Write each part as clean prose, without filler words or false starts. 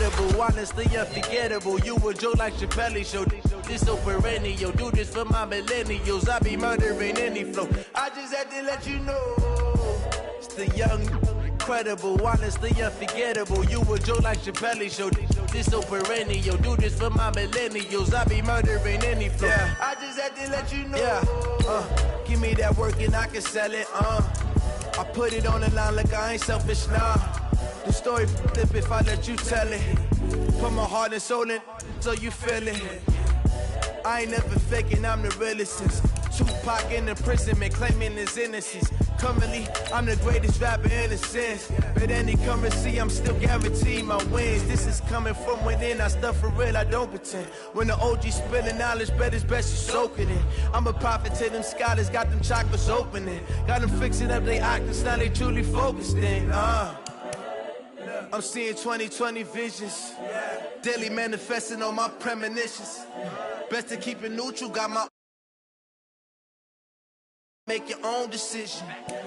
incredible, honestly unforgettable. You a joke like Chappelle Show. This so perennial, do this for my millennials. I be murdering any flow. I just had to let you know. It's the young, incredible, honestly unforgettable. You a joke like Chappelle Show. This so perennial, do this for my millennials. I be murdering any flow. Yeah. I just had to let you know. Yeah. Give me that work and I can sell it. I put it on the line like I ain't selfish, nah. The story flip if I let you tell it. Put my heart and soul in so you feel it. I ain't never faking, I'm the realest since Tupac in imprisonment, claiming his innocence. Currently, I'm the greatest rapper in a sense. But any currency, I'm still guaranteed my wins. This is coming from within, I stuff for real, I don't pretend. When the OG spilling knowledge, bet it's best you soak it in. I'm a prophet to them scholars, got them chakras opening. Got them fixing up their octaves, now they truly focused in. I'm seeing 2020 visions. Daily manifesting on my premonitions. Best to keep it neutral, got my make your own decision.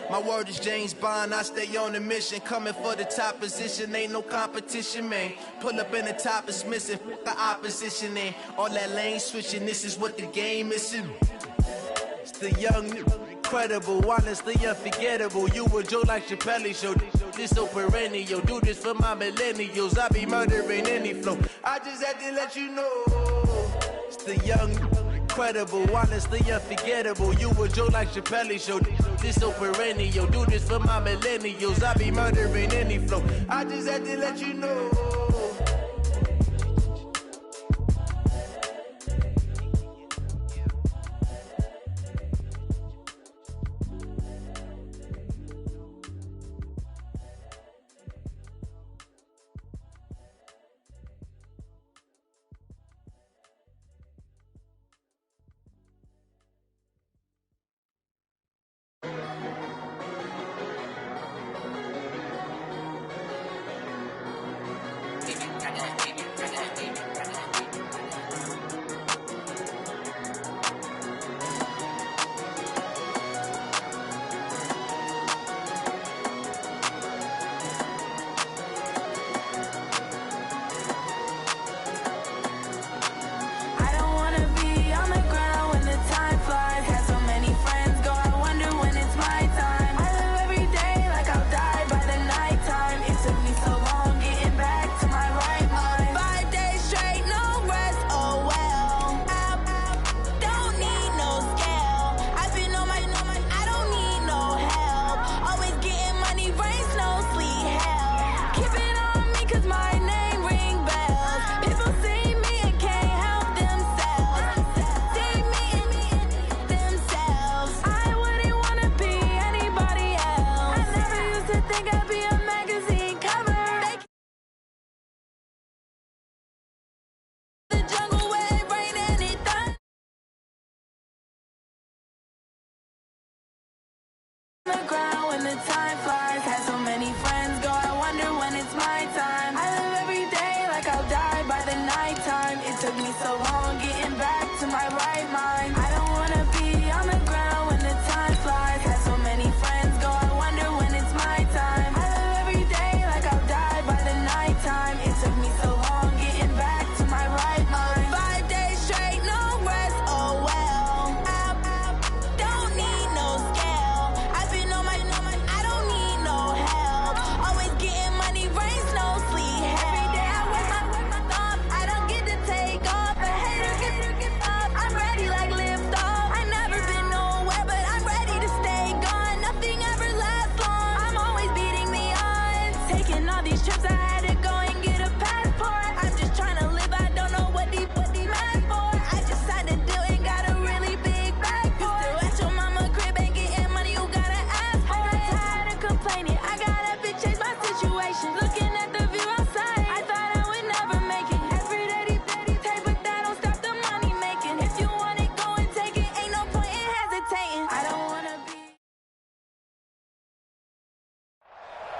My word is James Bond, I stay on a mission. Coming for the top position, ain't no competition, man. Pull up in the top is missing, the opposition in. All that lane switching, this is what the game is in. It's the young, incredible, honestly unforgettable. You a joke like Chappelle Show. This so perennial, do this for my millennials. I be murdering any flow. I just had to let you know. It's the young, incredible, honestly unforgettable. You a joke like Chappelle Show. This so perennial, do this for my millennials. I be murdering any flow. I just had to let you know.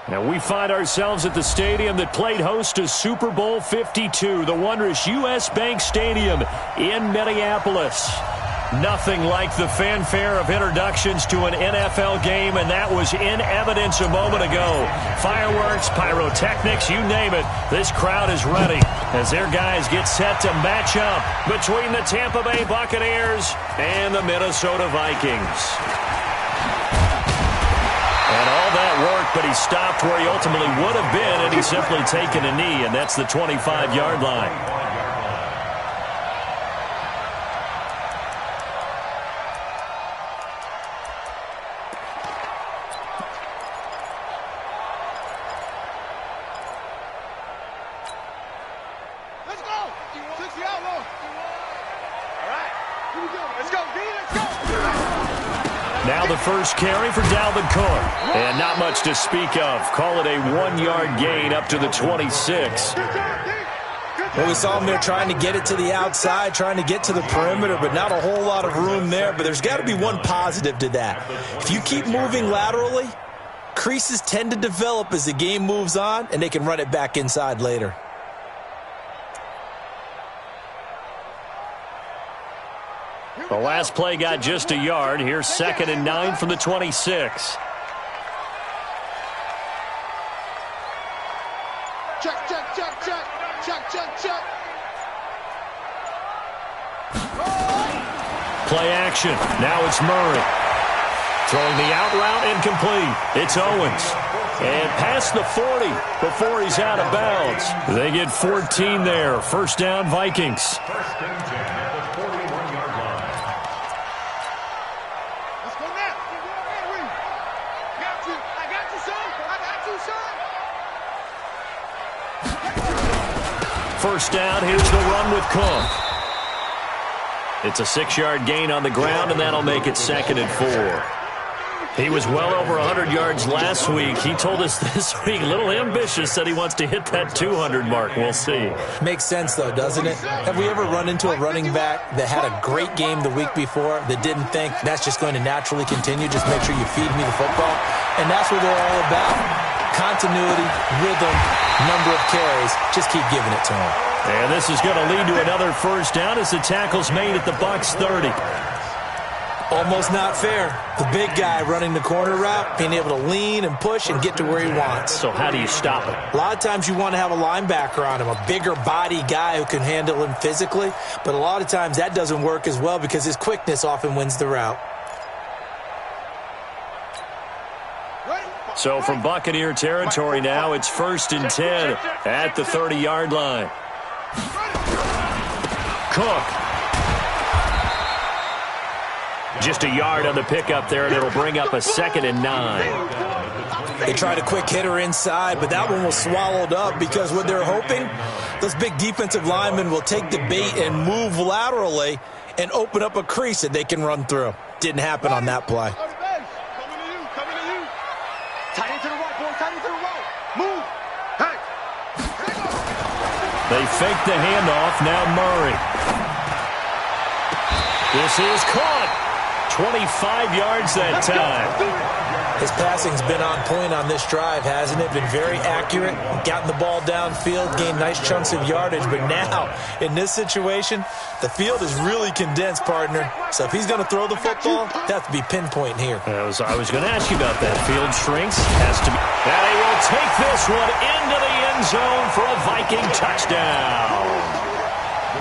And we find ourselves at the stadium that played host to Super Bowl 52, the wondrous U.S. Bank Stadium in Minneapolis. Nothing like the fanfare of introductions to an NFL game, and that was in evidence a moment ago. Fireworks, pyrotechnics, you name it. This crowd is ready as their guys get set to match up between the Tampa Bay Buccaneers and the Minnesota Vikings. And all that worked, but he stopped where he ultimately would have been, and he's simply taken a knee, and that's the 25-yard line. Now the first carry for Dalvin Cook. And not much to speak of. Call it a 1-yard gain up to the 26. Well, we saw him there trying to get it to the outside, trying to get to the perimeter, but not a whole lot of room there. But there's got to be one positive to that. If you keep moving laterally, creases tend to develop as the game moves on, and they can run it back inside later. The last play got just a yard. Here's 2nd and 9 from the 26. Check, check, check, check. Check, check, check. Play action. Now it's Murray. Throwing the out route incomplete. It's Owens. And past the 40 before he's out of bounds. They get 14 there. First down, Vikings. First down, here's the run with Cook. It's a 6-yard gain on the ground, and that'll make it 2nd and 4. He was well over 100 yards last week. He told us this week, a little ambitious, said he wants to hit that 200 mark. We'll see. Makes sense, though, doesn't it? Have we ever run into a running back that had a great game the week before that didn't think that's just going to naturally continue? Just make sure you feed me the football. And that's what they're all about. Continuity, rhythm, number of carries. Just keep giving it to him. And this is going to lead to another first down as the tackle's made at the Bucs 30. Almost not fair. The big guy running the corner route, being able to lean and push and get to where he wants. So how do you stop it? A lot of times you want to have a linebacker on him, a bigger body guy who can handle him physically. But a lot of times that doesn't work as well because his quickness often wins the route. So from Buccaneer territory now, it's 1st and 10 at the 30-yard line. Cook. Just a yard on the pickup there, and it'll bring up a 2nd and 9. They tried a quick hitter inside, but that one was swallowed up because what they're hoping, those big defensive linemen will take the bait and move laterally and open up a crease that they can run through. Didn't happen on that play. They fake the handoff. Now Murray. This is caught. 25 yards that time. His passing's been on point on this drive, hasn't it? Been very accurate. Gotten the ball downfield, gained nice chunks of yardage. But now, in this situation, the field is really condensed, partner. So if he's going to throw the football, that has to be pinpoint here. I was going to ask you about that. Field shrinks. Has to be. And he will take this one into the end zone for a Viking touchdown.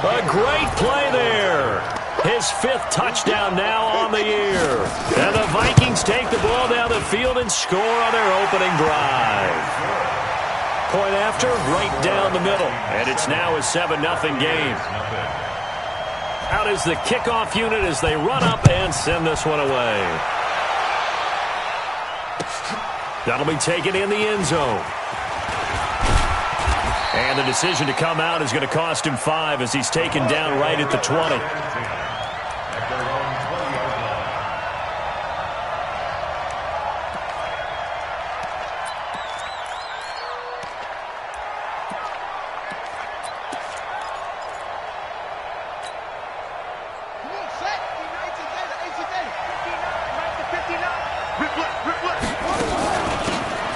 A great play there. His 5th touchdown now on the year. And the Vikings take the ball down the field and score on their opening drive. Point after, right down the middle. And it's now a 7-0 game. Out is the kickoff unit as they run up and send this one away. That'll be taken in the end zone. And the decision to come out is going to cost him 5 as he's taken down right at the 20.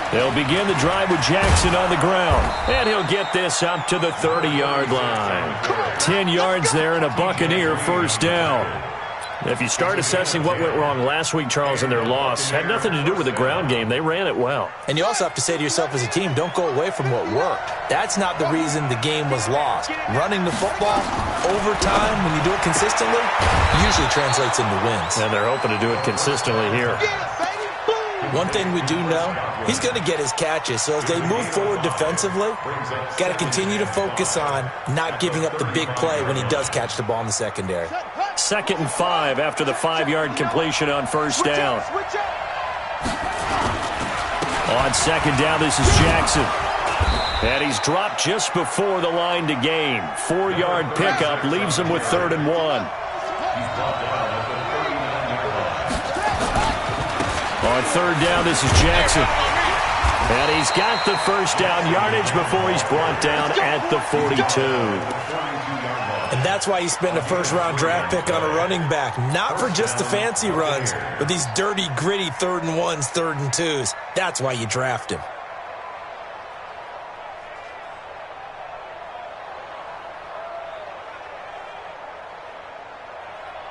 They'll begin the drive with Jackson on the ground. And he'll get this up to the 30-yard line. 10 yards there and a Buccaneer first down. If you start assessing what went wrong last week, Charles, in their loss, had nothing to do with the ground game. They ran it well. And you also have to say to yourself as a team, don't go away from what worked. That's not the reason the game was lost. Running the football over time, when you do it consistently, usually translates into wins. And they're hoping to do it consistently here. One thing we do know, he's going to get his catches. So as they move forward defensively, got to continue to focus on not giving up the big play when he does catch the ball in the secondary. 2nd and 5 after the 5-yard completion on first down. On 2nd down, this is Jackson. And he's dropped just before the line to gain. 4-yard pickup leaves him with 3rd and 1. On 3rd down, this is Jackson. And he's got the first down yardage before he's brought down at the 42. And that's why you spend a first-round draft pick on a running back. Not for just the fancy runs, but these dirty, gritty 3rd and 1s, 3rd and 2s. That's why you draft him.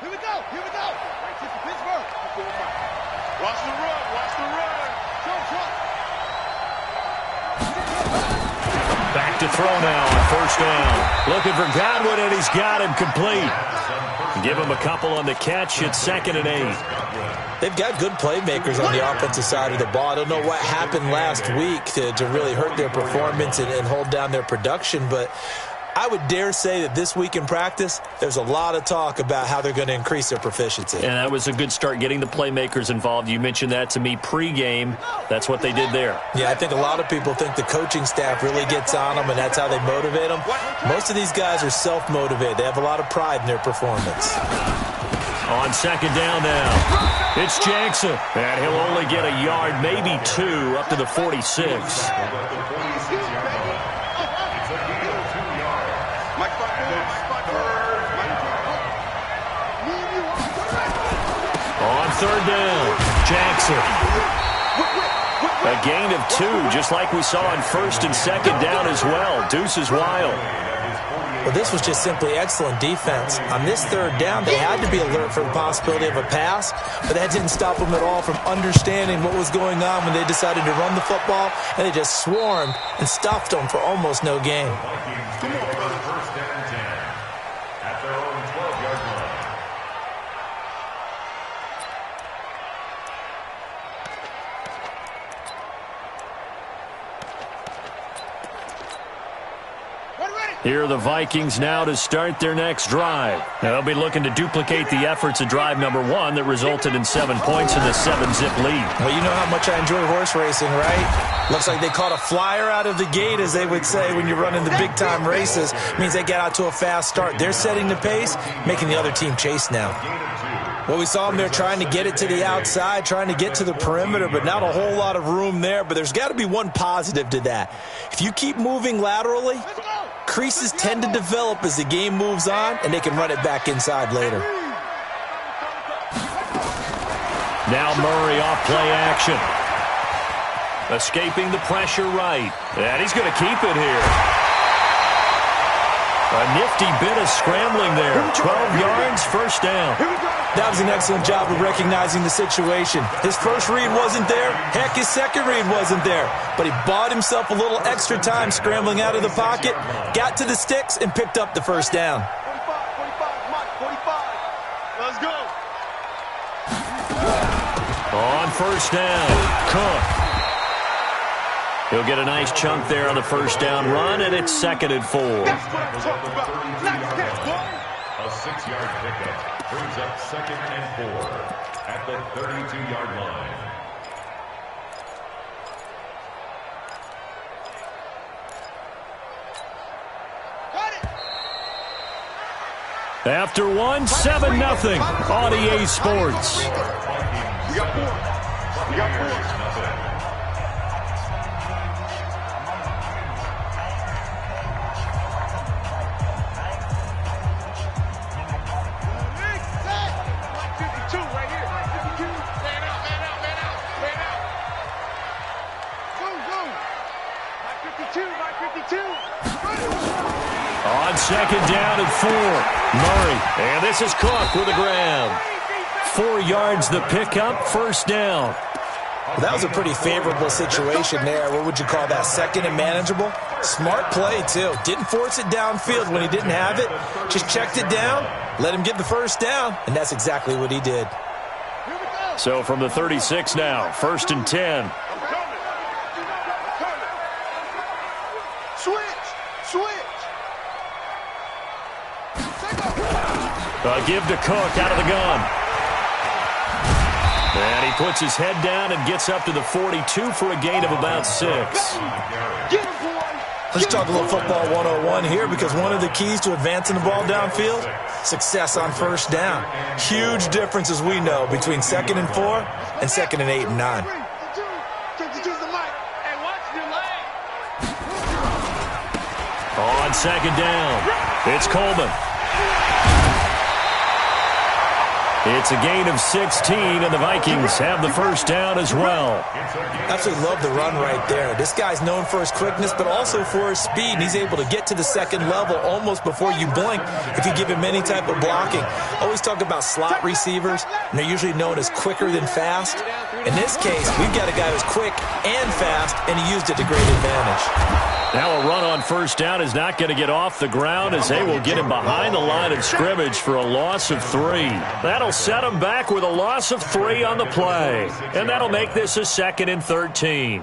Here we go. Right to Pittsburgh. Watch the run. Back to throw now on first down. Looking for Godwin, and he's got him complete. Give him a couple on the catch. It's 2nd and 8. They've got good playmakers on the offensive side of the ball. I don't know what happened last week to really hurt their performance and hold down their production, but I would dare say that this week in practice, there's a lot of talk about how they're going to increase their proficiency. And that was a good start, getting the playmakers involved. You mentioned that to me pregame. That's what they did there. Yeah, I think a lot of people think the coaching staff really gets on them, and that's how they motivate them. Most of these guys are self-motivated. They have a lot of pride in their performance. On 2nd down now, it's Jackson. And he'll only get a yard, maybe 2, up to the 46. On 3rd down, Jackson. A gain of 2, just like we saw on 1st and 2nd down as well. Deuce is wild. Well, this was just simply excellent defense. On this 3rd down, they had to be alert for the possibility of a pass, but that didn't stop them at all from understanding what was going on when they decided to run the football, and they just swarmed and stuffed them for almost no gain. Here are the Vikings now to start their next drive. Now they'll be looking to duplicate the efforts of drive number 1 that resulted in 7 points in the 7-zip lead. Well, you know how much I enjoy horse racing, right? Looks like they caught a flyer out of the gate, as they would say when you're running the big-time races. It means they get out to a fast start. They're setting the pace, making the other team chase now. Well, we saw them there trying to get it to the outside, trying to get to the perimeter, but not a whole lot of room there. But there's got to be one positive to that. If you keep moving laterally, creases tend to develop as the game moves on, and they can run it back inside later. Now Murray off play action. Escaping the pressure right. And he's going to keep it here. A nifty bit of scrambling there. 12 yards, first down. That was an excellent job of recognizing the situation. His first read wasn't there. Heck, his second read wasn't there. But he bought himself a little extra time scrambling out of the pocket, got to the sticks, and picked up the first down. 45. Let's go. On first down, Cook. He'll get a nice chunk there on the first down run, and it's 2nd and 4. That's what I'm talking about. A 6-yard pickup brings up 2nd and 4 at the 32-yard line. After one, 7-0 on EA Sports. We got 4. We got 4. On 2nd down and 4, Murray. And this is Cook with the grab. 4 yards the pickup, first down. Well, that was a pretty favorable situation there. What would you call that? Second and manageable? Smart play, too. Didn't force it downfield when he didn't have it. Just checked it down, let him get the first down, and that's exactly what he did. So from the 36 now, first and 10. Give to Cook out of the gun. And he puts his head down and gets up to the 42 for a gain of about 6. Let's talk a little football 101 here, because one of the keys to advancing the ball downfield, success on first down. Huge difference, as we know, between 2nd and 4 and 2nd and 8 and 9. On second down, it's Coleman. It's a gain of 16, and the Vikings have the first down as well. Absolutely love the run right there. This guy's known for his quickness, but also for his speed. And he's able to get to the second level almost before you blink if you give him any type of blocking. Always talk about slot receivers, and they're usually known as quicker than fast. In this case, we've got a guy who's quick and fast, and he used it to great advantage. Now a run on first down is not going to get off the ground, as they will get him behind the line of scrimmage for a loss of 3. That'll set him back with a loss of 3 on the play. And that'll make this a 2nd and 13.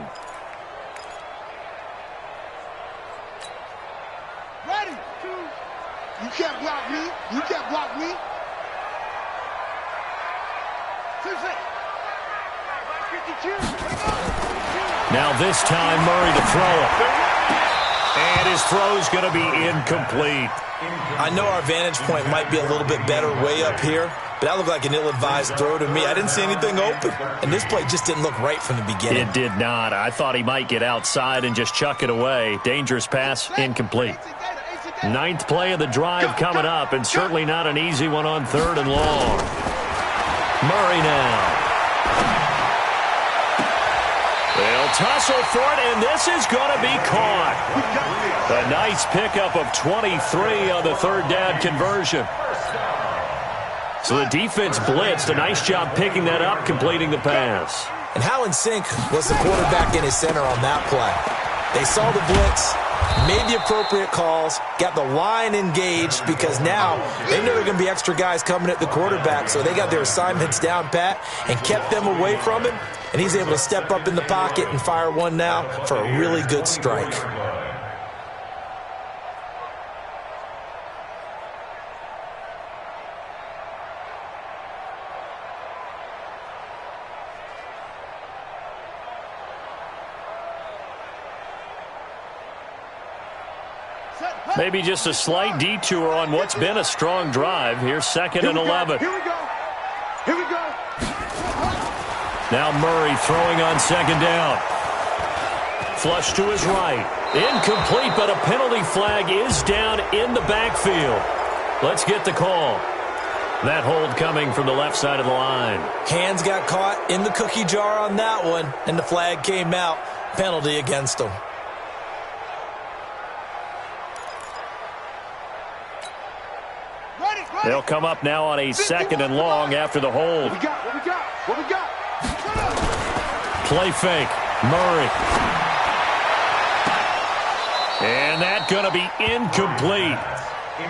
Ready. You can't block me. You can't block me. Now this time Murray to throw it. And his throw's going to be incomplete. I know our vantage point might be a little bit better way up here, but that looked like an ill-advised throw to me. I didn't see anything open, and this play just didn't look right from the beginning. It did not. I thought he might get outside and just chuck it away. Dangerous pass, incomplete. 9th play of the drive coming up, and certainly not an easy one on 3rd and long. Murray now. They'll tussle for it, and this is going to be caught. A nice pickup of 23 on the 3rd down conversion. So the defense blitzed. A nice job picking that up, completing the pass. And how in sync was the quarterback in his center on that play? They saw the blitz, made the appropriate calls, got the line engaged, because now they know there are going to be extra guys coming at the quarterback, so they got their assignments down pat and kept them away from him, and he's able to step up in the pocket and fire one now for a really good strike. Maybe just a slight detour on what's been a strong drive. Here's 2nd and 11. Here we go. Here we go. Now Murray throwing on 2nd down. Flush to his right. Incomplete, but a penalty flag is down in the backfield. Let's get the call. That hold coming from the left side of the line. Hands got caught in the cookie jar on that one, and the flag came out. Penalty against him. They'll come up now on a 2nd and long after the hold. What we got? What we got? What we got? Play fake. Murray. And that's going to be incomplete.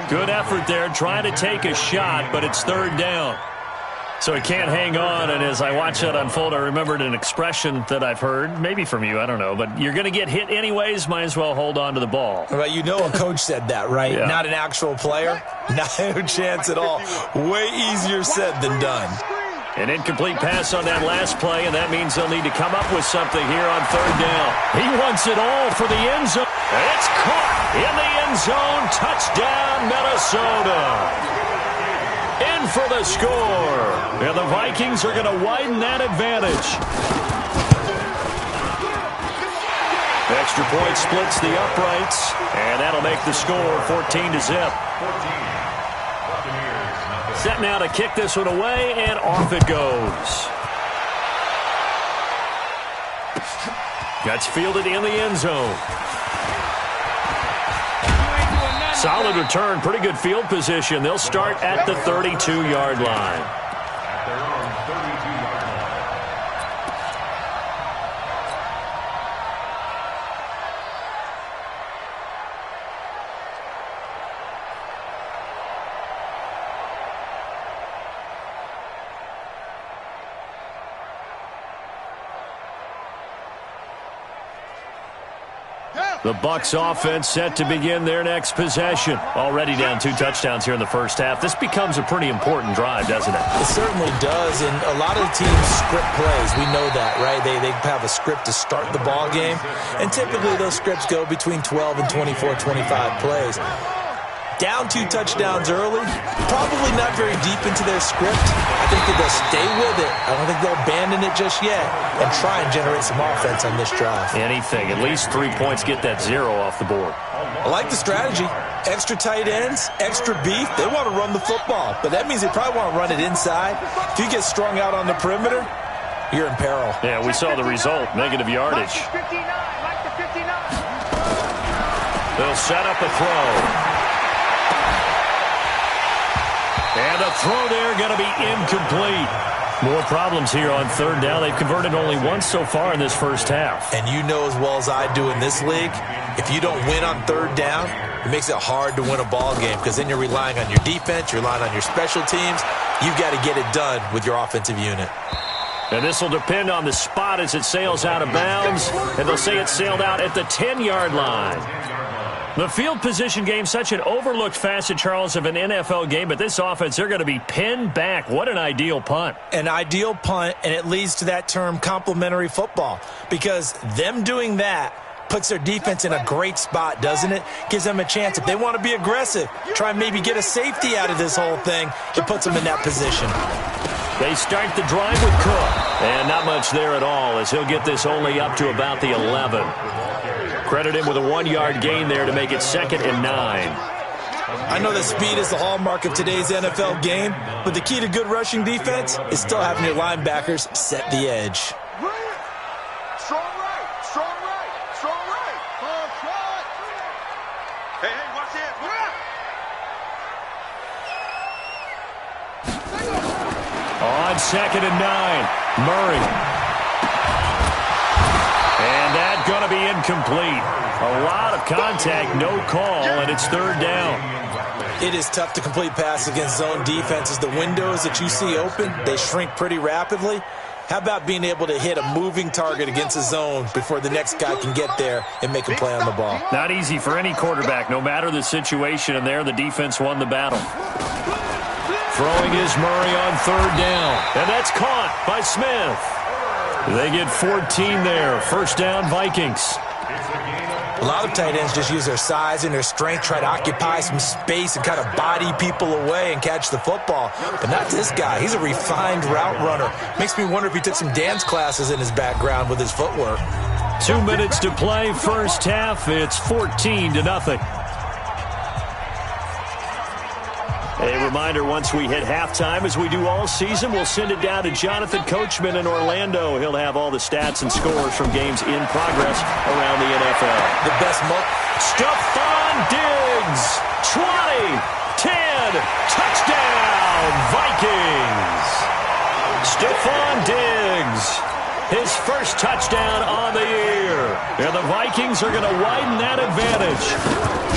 Good effort there, trying to take a shot, but it's 3rd down. So he can't hang on, and as I watch that unfold, I remembered an expression that I've heard, maybe from you, I don't know, but you're going to get hit anyways, might as well hold on to the ball. Well, you know a coach said that, right? Yeah. Not an actual player? No chance at all. Way easier said than done. An incomplete pass on that last play, and that means they'll need to come up with something here on 3rd down. He wants it all for the end zone. It's caught in the end zone. Touchdown, Minnesota. In for the score. And the Vikings are going to widen that advantage. Extra point splits the uprights, and that'll make the score 14-0. Set now to kick this one away, and off it goes. That's fielded in the end zone. Solid return, pretty good field position. They'll start at the 32-yard line. at their own 32-yard line. The Bucs offense set to begin their next possession. Already down 2 touchdowns here in the first half. This becomes a pretty important drive, doesn't it? It certainly does, and a lot of the teams script plays. We know that, right? They have a script to start the ball game, and typically those scripts go between 12 and 24, 25 plays. Down 2 touchdowns early, probably not very deep into their script. I think that they'll stay with it. I don't think they'll abandon it just yet and try and generate some offense on this drive. Anything. At least 3 points, get that 0 off the board. I like the strategy. Extra tight ends, extra beef. They want to run the football, but that means they probably want to run it inside. If you get strung out on the perimeter, you're in peril. Yeah, we saw the result. Negative yardage. They'll set up a throw. And a throw there going to be incomplete. More problems here on third down. They've converted only once so far in this first half. And you know as well as I do in this league, if you don't win on third down, it makes it hard to win a ball game because then you're relying on your defense, you're relying on your special teams. You've got to get it done with your offensive unit. And this will depend on the spot as it sails out of bounds. And they'll say it sailed out at the 10-yard line. The field position game, such an overlooked facet, Charles, of an NFL game, but this offense, they're going to be pinned back. What an ideal punt. An ideal punt, and it leads to that term complementary football, because them doing that puts their defense in a great spot, doesn't it? Gives them a chance. If they want to be aggressive, try and maybe get a safety out of this whole thing, it puts them in that position. They start the drive with Cook, and not much there at all as he'll get this only up to about the 11. Credit him with a 1-yard gain there to make it 2nd and 9. I know that speed is the hallmark of today's NFL game, but the key to good rushing defense is still having your linebackers set the edge. Strong right, strong right, strong right. Hey, watch this. On 2nd and 9, Murray. And that's going to be incomplete. A lot of contact, no call, and it's 3rd down. It is tough to complete passes against zone defenses. The windows that you see open, they shrink pretty rapidly. How about being able to hit a moving target against a zone before the next guy can get there and make a play on the ball? Not easy for any quarterback, no matter the situation, and there the defense won the battle. Throwing is Murray on 3rd down, and that's caught by Smith. They get 14 there. 1st down, Vikings. A lot of tight ends just use their size and their strength, try to occupy some space and kind of body people away and catch the football. But not this guy. He's a refined route runner. Makes me wonder if he took some dance classes in his background with his footwork. 2 minutes to play, first half. It's 14-0. A reminder, once we hit halftime, as we do all season, we'll send it down to Jonathan Coachman in Orlando. He'll have all the stats and scores from games in progress around the NFL. The best Stephon Diggs, 20, 10, touchdown, Vikings. Stephon Diggs, his first touchdown on the year. And the Vikings are going to widen that advantage.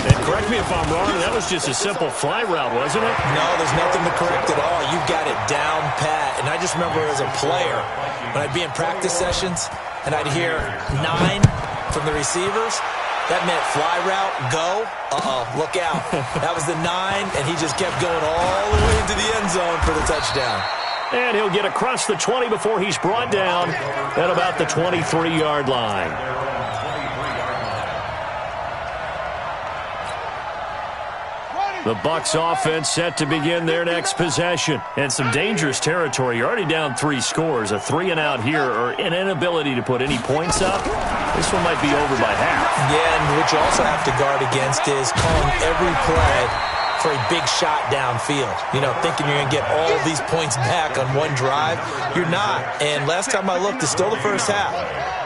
And correct me if I'm wrong, that was just a simple fly route, wasn't it? No, there's nothing to correct at all. You've got it down pat. And I just remember as a player, when I'd be in practice sessions and I'd hear 9 from the receivers, that meant fly route, go, look out. That was the 9, and he just kept going all the way into the end zone for the touchdown. And he'll get across the 20 before he's brought down at about the 23-yard line. The Bucs offense set to begin their next possession. And some dangerous territory. You're already down 3 scores. A 3-and-out here, or an inability to put any points up. This one might be over by half. Yeah, and what you also have to guard against is calling every play for a big shot downfield. You know, thinking you're going to get all these points back on one drive. You're not. And last time I looked, it's still the first half.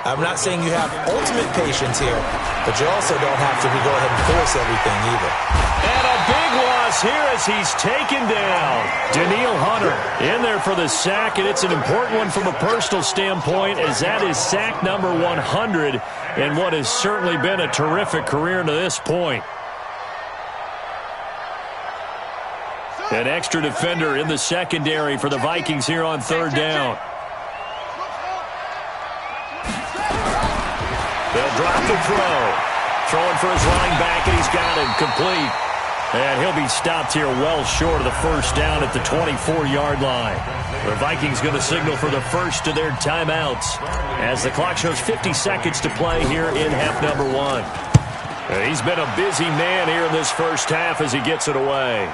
I'm not saying you have ultimate patience here, but you also don't have to go ahead and force everything either. And a big loss is here as he's taken down. Daniil Hunter in there for the sack, and it's an important one from a personal standpoint, as that is sack number 100 in what has certainly been a terrific career to this point. An extra defender in the secondary for the Vikings here on third down. They'll drop the throw. Throwing for his running back, and he's got it complete. And he'll be stopped here well short of the first down at the 24-yard line. The Vikings going to signal for the first of their timeouts as the clock shows 50 seconds to play here in half number 1. He's been a busy man here in this first half as he gets it away.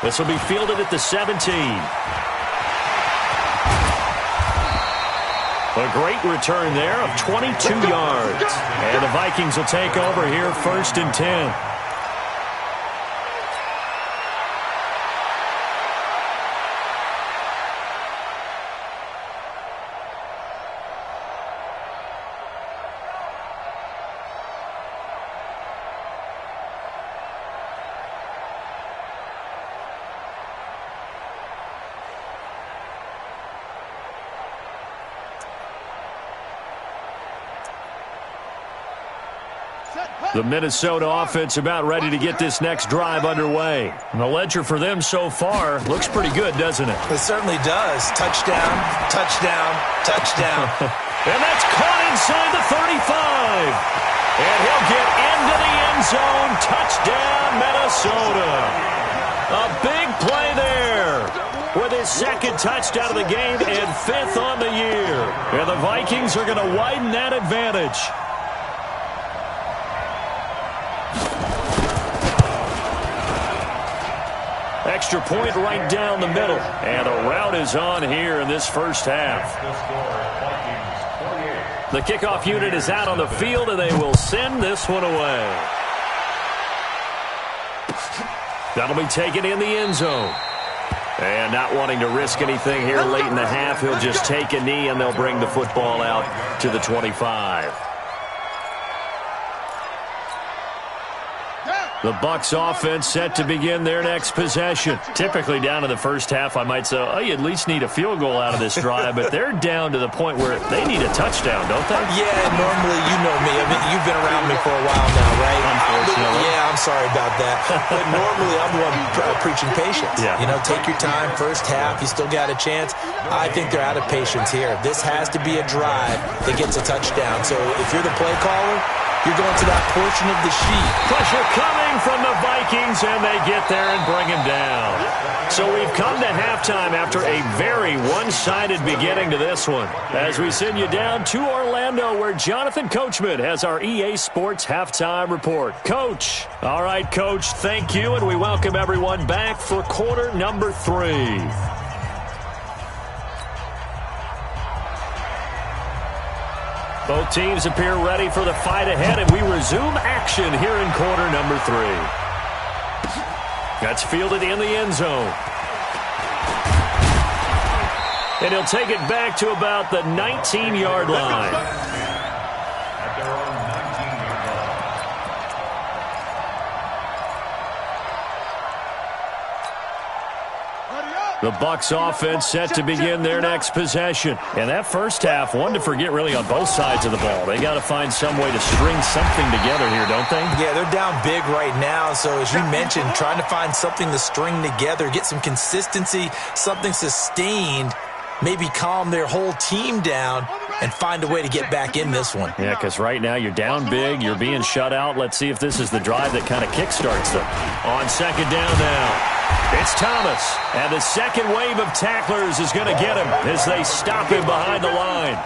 This will be fielded at the 17. A great return there of 22 yards. And the Vikings will take over here first and 10. The Minnesota offense about ready to get this next drive underway. And the ledger for them so far looks pretty good, doesn't it? It certainly does. Touchdown, touchdown, touchdown. And that's caught inside the 35. And he'll get into the end zone. Touchdown, Minnesota. A big play there with his second touchdown of the game and 5th on the year. And the Vikings are going to widen that advantage. Extra point right down the middle. And a rout is on here in this first half. The kickoff unit is out on the field, and they will send this one away. That'll be taken in the end zone. And not wanting to risk anything here late in the half, he'll just take a knee, and they'll bring the football out to the 25. The Bucs offense set to begin their next possession. Typically down in the first half, I might say, oh, you at least need a field goal out of this drive, but they're down to the point where they need a touchdown, don't they? Yeah, normally, you know me. I mean, you've been around me for a while now, right? Unfortunately. Yeah, I'm sorry about that. But normally, I'm the one preaching patience. Yeah. You know, take your time. First half, you still got a chance. I think they're out of patience here. This has to be a drive that gets a touchdown. So if you're the play caller, you're going to that portion of the sheet. Pressure coming from the Vikings, and they get there and bring him down. So we've come to halftime after a very one-sided beginning to this one. As we send you down to Orlando, where Jonathan Coachman has our EA Sports Halftime Report. Coach. All right, Coach, thank you, and we welcome everyone back for quarter number 3. Both teams appear ready for the fight ahead, and we resume action here in quarter number 3. That's fielded in the end zone. And he'll take it back to about the 19-yard line. The Bucs offense set to begin their next possession. And that first half, one to forget really on both sides of the ball. They got to find some way to string something together here, don't they? Yeah, they're down big right now. So as you mentioned, trying to find something to string together, get some consistency, something sustained, maybe calm their whole team down and find a way to get back in this one. Yeah, because right now you're down big, you're being shut out. Let's see if this is the drive that kind of kickstarts them. On second down now. It's Thomas, and the second wave of tacklers is going to get him as they stop him behind the line.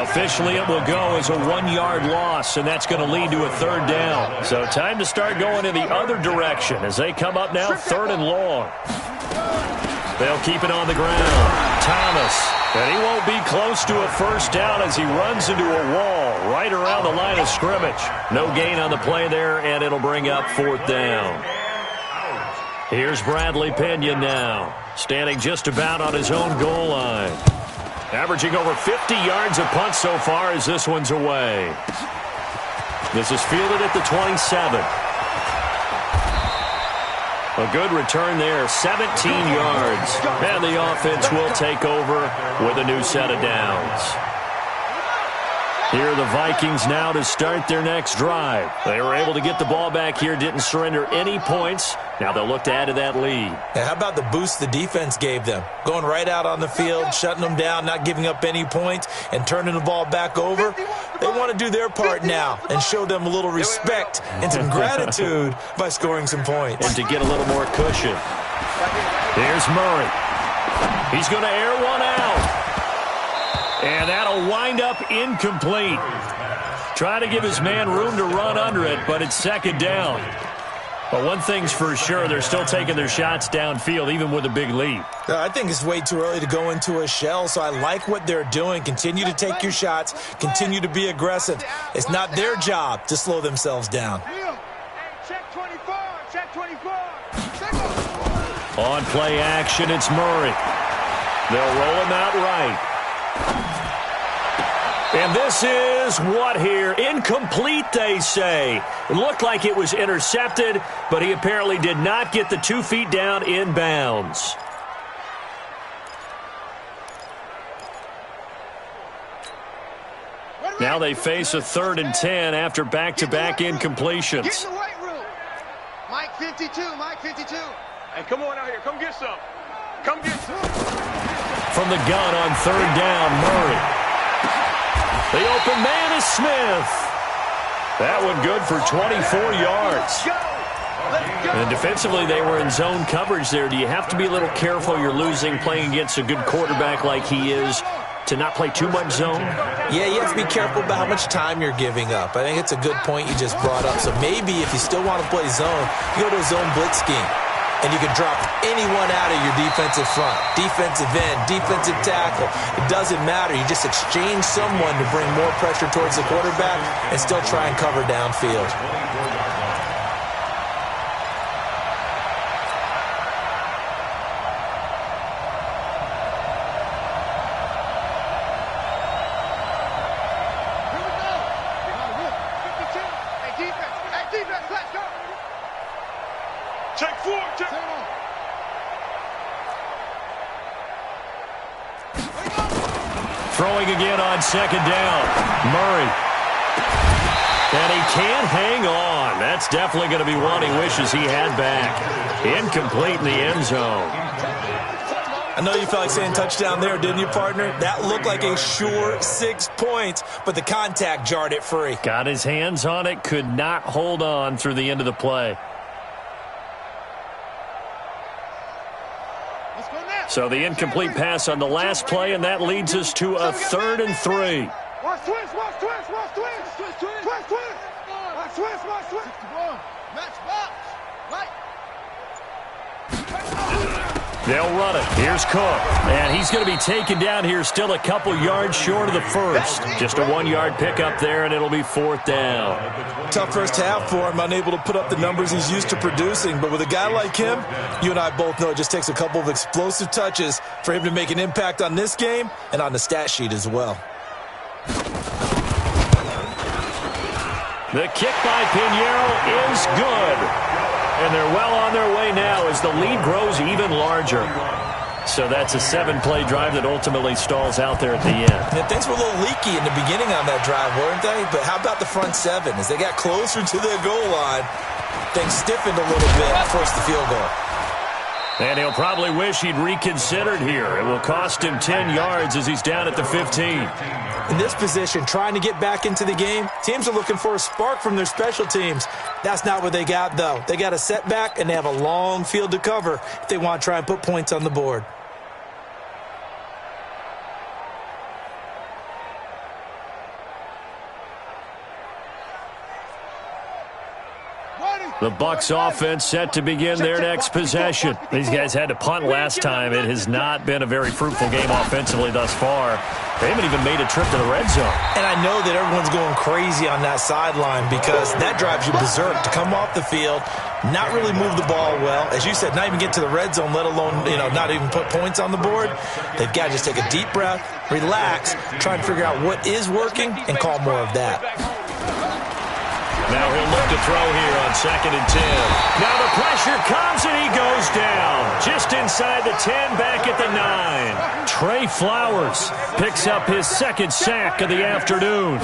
Officially, it will go as a 1-yard loss, and that's going to lead to a third down. So time to start going in the other direction as they come up now third and long. They'll keep it on the ground. Thomas, and he won't be close to a first down as he runs into a wall right around the line of scrimmage. No gain on the play there, and it'll bring up fourth down. Here's Bradley Pinion now, standing just about on his own goal line. Averaging over 50 yards a punt so far as this one's away. This is fielded at the 27. A good return there, 17 yards. And the offense will take over with a new set of downs. Here are the Vikings now to start their next drive. They were able to get the ball back here, didn't surrender any points. Now they'll look to add to that lead. How about the boost the defense gave them? Going right out on the field, shutting them down, not giving up any points, and turning the ball back over. They want to do their part now and show them a little respect and some gratitude by scoring some points. And to get a little more cushion. Here's Murray. He's going to air one out. And that'll wind up incomplete. Try to give his man room to run under it, but it's second down. But one thing's for sure, they're still taking their shots downfield, even with a big lead. I think it's way too early to go into a shell, so I like what they're doing. Continue to take your shots. Continue to be aggressive. It's not their job to slow themselves down. Check 24. Check 24. On play action, it's Murray. They'll roll him out right. And this is what here? Incomplete, they say. It looked like it was intercepted, but he apparently did not get the 2 feet down in bounds. Now they face a 3rd and 10 after back-to-back incompletions. Get in the weight room. Mike 52, Mike 52. Hey, come on out here. Come get some. Come get some. From the gun on 3rd down, Murray. The open man is Smith. That one good for 24 yards. And defensively, they were in zone coverage there. Do you have to be a little careful? You're losing playing against a good quarterback like he is to not play too much zone? Yeah, you have to be careful about how much time you're giving up. I think it's a good point you just brought up. So maybe if you still want to play zone, you go to a zone blitz scheme. And you can drop anyone out of your defensive front, defensive end, defensive tackle. It doesn't matter. You just exchange someone to bring more pressure towards the quarterback and still try and cover downfield. Throwing again on 2nd down. Murray. And he can't hang on. That's definitely going to be one he wishes he had back. Incomplete in the end zone. I know you felt like saying touchdown there, didn't you, partner? That looked like a sure 6 points, but the contact jarred it free. Got his hands on it, could not hold on through the end of the play. So the incomplete pass on the last play, and that leads us to a 3rd and 3. Watch twist, watch twist, watch twist. Twist, twist. Twist, twist. Watch twist, watch twist. Match box. Right. They'll run it. Here's Cook. And he's going to be taken down here, still a couple yards short of the first. Just a 1-yard pickup there, and it'll be 4th down. Tough first half for him, unable to put up the numbers he's used to producing. But with a guy like him, you and I both know it just takes a couple of explosive touches for him to make an impact on this game and on the stat sheet as well. The kick by Pinheiro is good. And they're well on their way now as the lead grows even larger. So that's a 7-play drive that ultimately stalls out there at the end. Yeah, things were a little leaky in the beginning on that drive, weren't they? But how about the front 7? As they got closer to their goal line, things stiffened a little bit and forced the field goal. And he'll probably wish he'd reconsidered here. It will cost him 10 yards as he's down at the 15. In this position, trying to get back into the game, teams are looking for a spark from their special teams. That's not what they got, though. They got a setback, and they have a long field to cover if they want to try and put points on the board. The Bucs offense set to begin their next possession. These guys had to punt last time. It has not been a very fruitful game offensively thus far. They haven't even made a trip to the red zone. And I know that everyone's going crazy on that sideline because that drives you berserk to come off the field, not really move the ball well. As you said, not even get to the red zone, let alone, not even put points on the board. They've got to just take a deep breath, relax, try and figure out what is working, and call more of that. Now he'll look to throw here on 2nd and 10. Now the pressure comes, and he inside the 10, back at the 9. Trey Flowers picks up his second sack of the afternoon.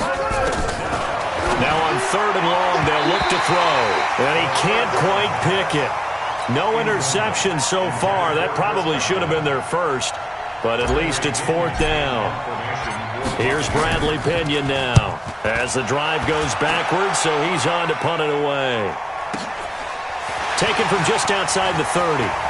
Now on 3rd and long, they'll look to throw. And he can't quite pick it. No interception so far. That probably should have been their first, but at least it's 4th down. Here's Bradley Pinion now as the drive goes backwards, so he's on to punt it away. Taken from just outside the 30.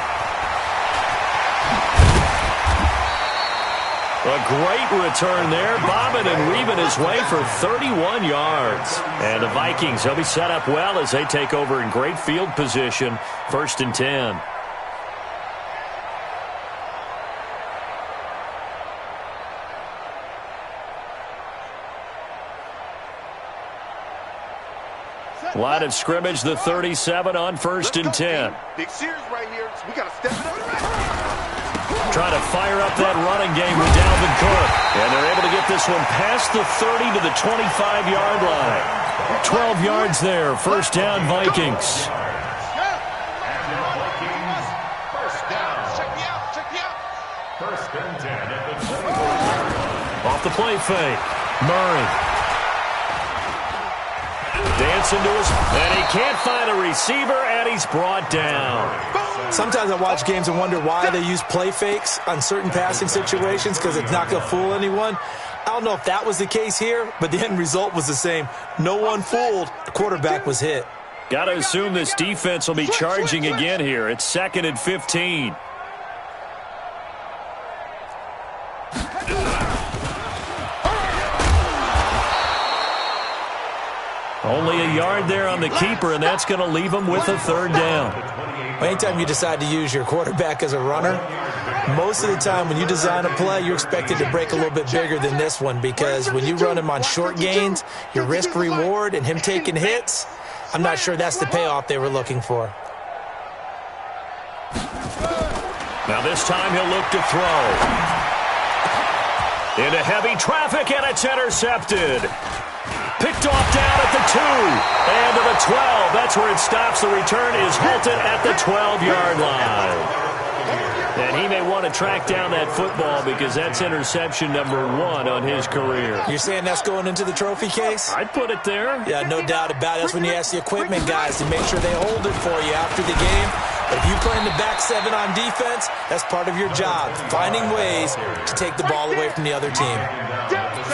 A great return there, bobbing and weaving his way for 31 yards. And the Vikings, they'll be set up well as they take over in great field position, 1st and 10. Line of scrimmage, the 37 on 1st and 10. Big series right here. We got to step it up. Trying to fire up that running game with Dalvin Cook. And they're able to get this one past the 30 to the 25-yard line. 12 yards there. 1st down, Vikings. And the Vikings, 1st down. Check me out. Check me out. 1st and 10 at the 24-yard line. Off the play fake. Murray. Dancing to his, and he can't find a receiver, and he's brought down. Sometimes I watch games and wonder why they use play fakes on certain passing situations, because it's not going to fool anyone. I don't know if that was the case here, but the end result was the same. No one fooled. The quarterback was hit. Got to assume this defense will be charging again here. It's 2nd and 15. Only a yard there on the keeper, and that's going to leave him with a 3rd down. Anytime you decide to use your quarterback as a runner, most of the time when you design a play, you're expected to break a little bit bigger than this one, because when you run him on short gains, your risk-reward and him taking hits, I'm not sure that's the payoff they were looking for. Now this time he'll look to throw. Into heavy traffic, and it's intercepted. Picked off down at the 2 and to the 12. That's where it stops. The return is halted at the 12-yard line. And he may want to track down that football because that's interception number 1 on his career. You're saying that's going into the trophy case? I'd put it there. Yeah, no doubt about it. That's when you ask the equipment guys to make sure they hold it for you after the game. But if you play in the back 7 on defense, that's part of your job, finding ways to take the ball away from the other team.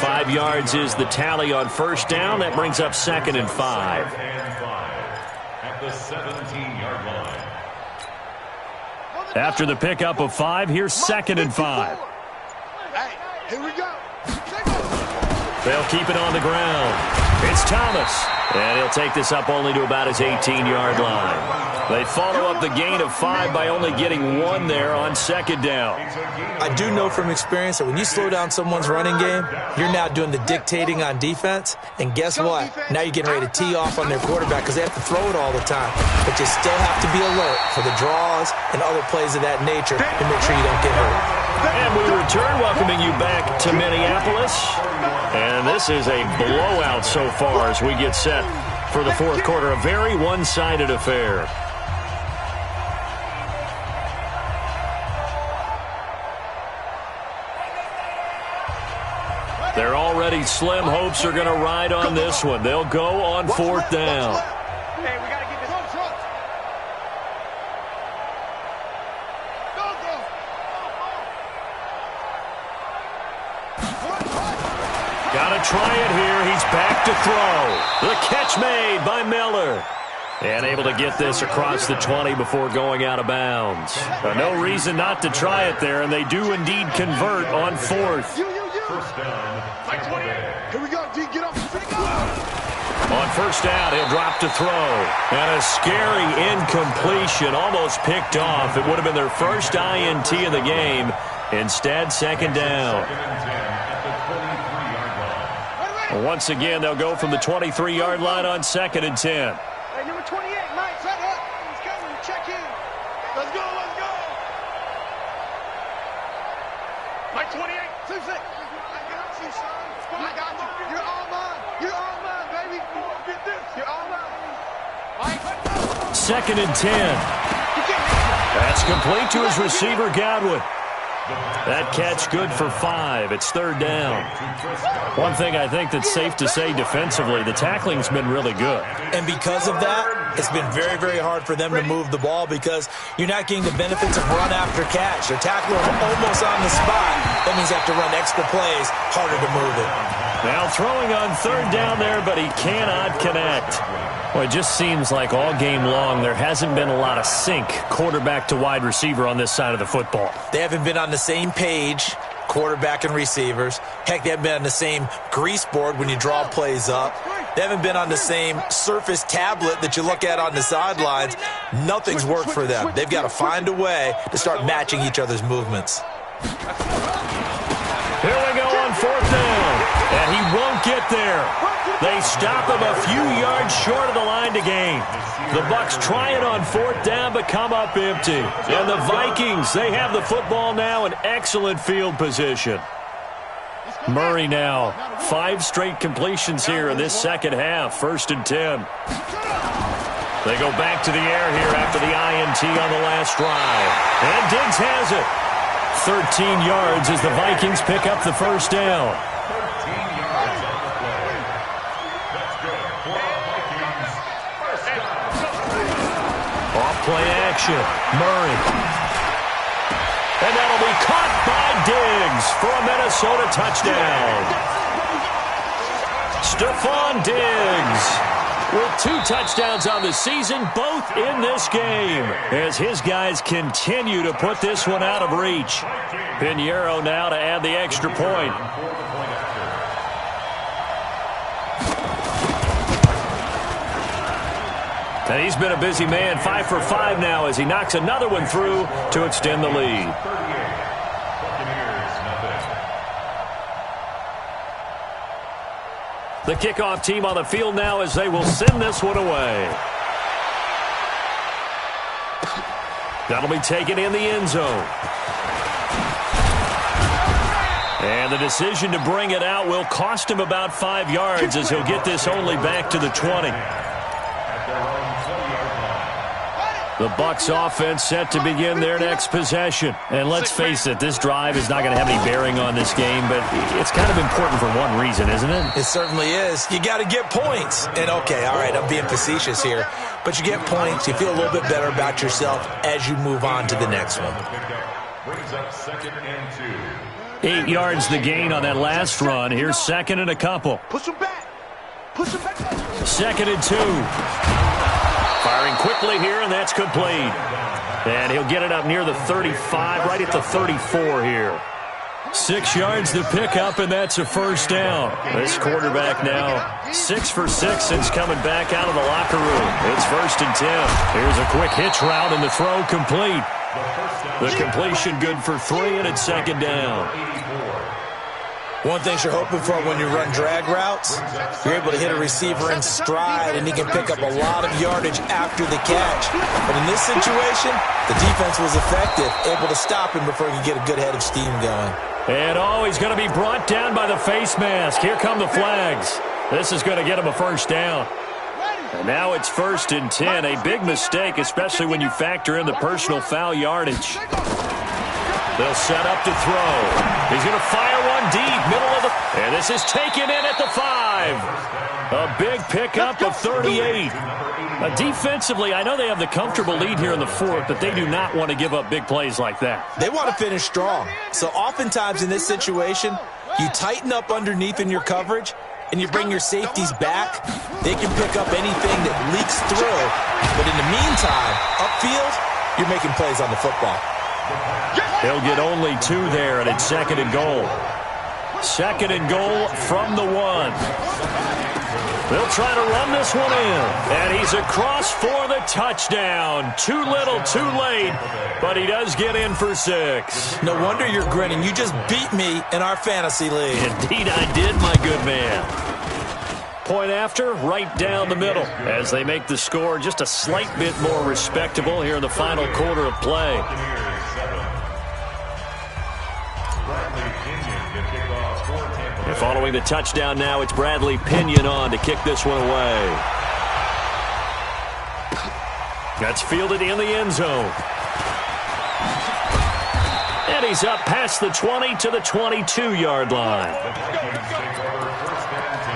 5 yards is the tally on 1st down. That brings up 2nd and 5. At the 17-yard line. After the pickup of 5, here's 2nd and 5. Hey, here we go. They'll keep it on the ground. It's Thomas. And he'll take this up only to about his 18-yard line. They follow up the gain of 5 by only getting 1 there on 2nd down. I do know from experience that when you slow down someone's running game, you're now doing the dictating on defense. And guess what? Now you're getting ready to tee off on their quarterback because they have to throw it all the time. But you still have to be alert for the draws and other plays of that nature to make sure you don't get hurt. And we return, welcoming you back to Minneapolis. And this is a blowout so far as we get set for the 4th quarter. A very one-sided affair. They're already slim hopes are going to ride on this one. They'll go on 4th down. Hey, we got to get this on front. Got to try it here. He's back to throw. The catch made by Miller. And able to get this across the 20 before going out of bounds. No reason not to try it there, and they do indeed convert on 4th. 1st down. Here we go, D. Get up. On 1st down, he'll drop to throw. And a scary incompletion, almost picked off. It would have been their first INT of the game. Instead, 2nd down. Once again, they'll go from the 23-yard line on 2nd and 10. Hey, number 28, Mike, set up. He's coming. Check in. Let's go, let's go. Mike 28, 2-6. I got you, son. I got you. You're all mine. You're all mine, baby. You won't get this. You're all mine. Mike. 2nd and 10. You can't hit That's complete to his receiver, Godwin. That catch good for 5. It's third down. One thing I think that's safe to say defensively, the tackling's been really good. And because of that, it's been very, very hard for them to move the ball because you're not getting the benefits of run after catch. They're tackling almost on the spot. That means they have to run extra plays, harder to move it. Now throwing on third down there, but he cannot connect. Well, it just seems like all game long there hasn't been a lot of sync quarterback to wide receiver on this side of the football. They haven't been on the same page, quarterback and receivers. Heck, they haven't been on the same grease board when you draw plays up. They haven't been on the same Surface tablet that you look at on the sidelines. Nothing's worked for them. They've got to find a way to start matching each other's movements. Here we go on fourth down, and he won't get there. They stop him a few yards short of the line to gain. The Bucs try it on fourth down, but come up empty. And the Vikings, they have the football now in excellent field position. Murray now, 5 straight completions here in this second half, 1st and 10. They go back to the air here after the INT on the last drive. And Diggs has it. 13 yards as the Vikings pick up the first down. 13 yards on the play. That's good for the Vikings. First down. Off play action. Murray. And that'll be caught by Diggs for a Minnesota touchdown. Stephon Diggs with 2 touchdowns on the season, both in this game, as his guys continue to put this one out of reach. Pinheiro now to add the extra point. And he's been a busy man, 5 for 5 now as he knocks another one through to extend the lead. The kickoff team on the field now as they will send this one away. That'll be taken in the end zone. And the decision to bring it out will cost him about 5 yards as he'll get this only back to the 20. The Bucs offense set to begin their next possession. And let's face it, this drive is not going to have any bearing on this game, but it's kind of important for one reason, isn't it? It certainly is. You got to get points. And okay, all right, I'm being facetious here, but you get points, you feel a little bit better about yourself as you move on to the next one. Brings up 2nd and 2. 8 yards the gain on that last run. Here's 2nd and a couple. Push him back. Push him back. 2nd and 2. Firing quickly here, and that's complete. And he'll get it up near the 35, right at the 34 here. 6 yards to pick up, and that's a first down. This quarterback now 6 for 6 since coming back out of the locker room. It's 1st and 10. Here's a quick hitch route, and the throw complete. The completion good for 3, and it's 2nd down. One thing you're hoping for when you run drag routes, you're able to hit a receiver in stride, and he can pick up a lot of yardage after the catch. But in this situation, the defense was effective, able to stop him before he could get a good head of steam going. And he's going to be brought down by the face mask. Here come the flags. This is going to get him a first down. And now it's 1st and 10. A big mistake, especially when you factor in the personal foul yardage. They'll set up to throw. He's going to fire one deep, middle of the... And this is taken in at the 5. A big pickup of 38. Defensively, I know they have the comfortable lead here in the 4th, but they do not want to give up big plays like that. They want to finish strong. So oftentimes in this situation, you tighten up underneath in your coverage, and you bring your safeties back. They can pick up anything that leaks through. But in the meantime, upfield, you're making plays on the football. He'll get only 2 there, and it's 2nd and goal. 2nd and goal from the 1. They'll try to run this one in. And he's across for the touchdown. Too little, too late, but he does get in for 6. No wonder you're grinning. You just beat me in our fantasy league. Indeed I did, my good man. Point after, right down the middle, as they make the score just a slight bit more respectable here in the final quarter of play. And following the touchdown now, it's Bradley Pinion on to kick this one away. That's fielded in the end zone. And he's up past the 20 to the 22-yard line. The Vikings take over 1st and 10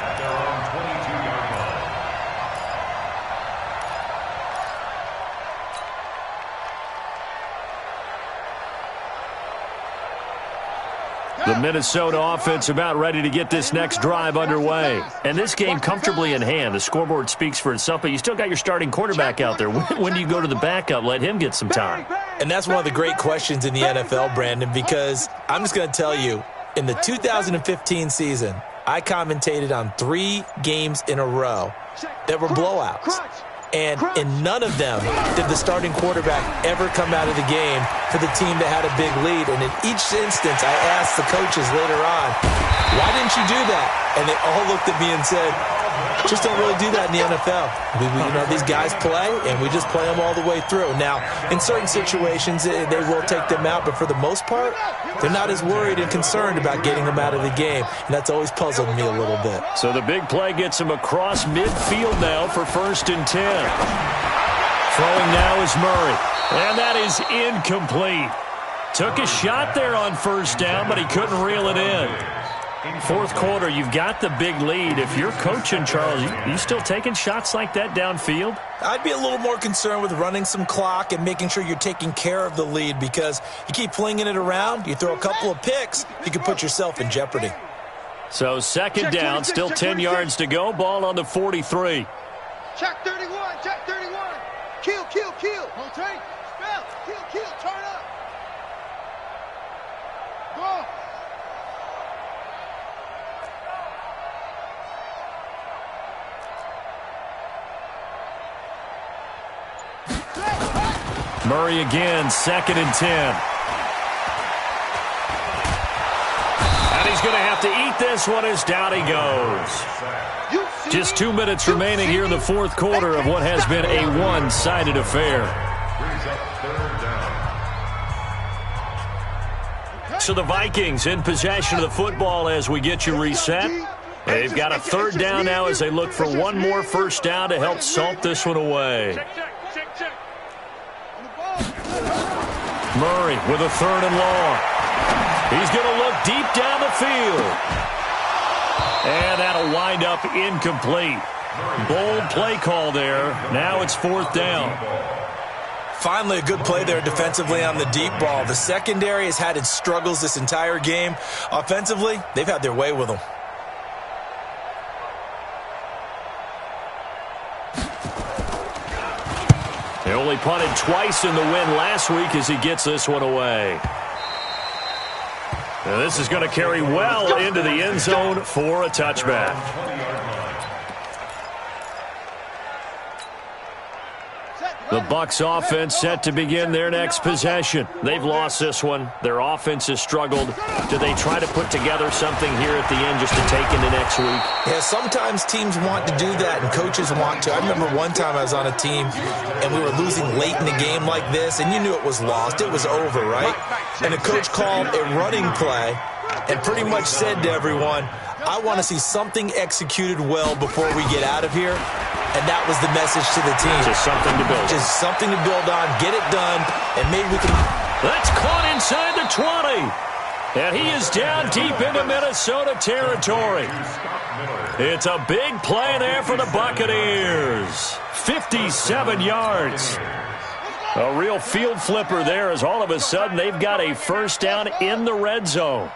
at their own 22-yard line. The Minnesota offense about ready to get this next drive underway. And this game comfortably in hand. The scoreboard speaks for itself, but you still got your starting quarterback out there. When do you go to the backup? Let him get some time. And that's one of the great questions in the NFL, Brandon, because I'm just going to tell you, in the 2015 season, I commentated on 3 games in a row that were blowouts. And in none of them did the starting quarterback ever come out of the game for the team that had a big lead. And in each instance, I asked the coaches later on, why didn't you do that? And they all looked at me and said, just don't really do that in the NFL. These guys play, and we just play them all the way through. Now, in certain situations, they will take them out, but for the most part, they're not as worried and concerned about getting them out of the game, and that's always puzzled me a little bit. So the big play gets him across midfield now for 1st and 10. Throwing now is Murray, and that is incomplete. Took a shot there on 1st down, but he couldn't reel it in. 4th quarter, you've got the big lead. If you're coaching, Charles, you still taking shots like that downfield? I'd be a little more concerned with running some clock and making sure you're taking care of the lead, because you keep flinging it around, you throw a couple of picks, you can put yourself in jeopardy. So 2nd down, still 10 yards to go. Ball on the 43. Check 31, check 31. Kill. Rotate, spell, kill, turn up. Go. Murray again, 2nd and 10. And he's going to have to eat this one as down he goes. Just 2 minutes remaining here in the 4th quarter of what has been a one-sided affair. So the Vikings in possession of the football as we get you reset. They've got a 3rd down now as they look for one more 1st down to help salt this one away. Murray with a 3rd and long. He's going to look deep down the field. And that'll wind up incomplete. Bold play call there. Now it's 4th down. Finally, a good play there defensively on the deep ball. The secondary has had its struggles this entire game. Offensively, they've had their way with them. They only punted twice in the win last week as he gets this one away. Now this is going to carry well into the end zone for a touchback. The Bucs offense set to begin their next possession. They've lost this one. Their offense has struggled. Do they try to put together something here at the end just to take into next week? Yeah, sometimes teams want to do that and coaches want to. I remember one time I was on a team and we were losing late in the game like this, and you knew it was lost. It was over, right? And the coach called a running play and pretty much said to everyone, I want to see something executed well before we get out of here. And that was the message to the team. Just something to build. Just something to build on, get it done, and maybe we can... That's caught inside the 20. And he is down deep into Minnesota territory. It's a big play there for the Buccaneers. 57 yards. A real field flipper there as all of a sudden they've got a 1st down in the red zone.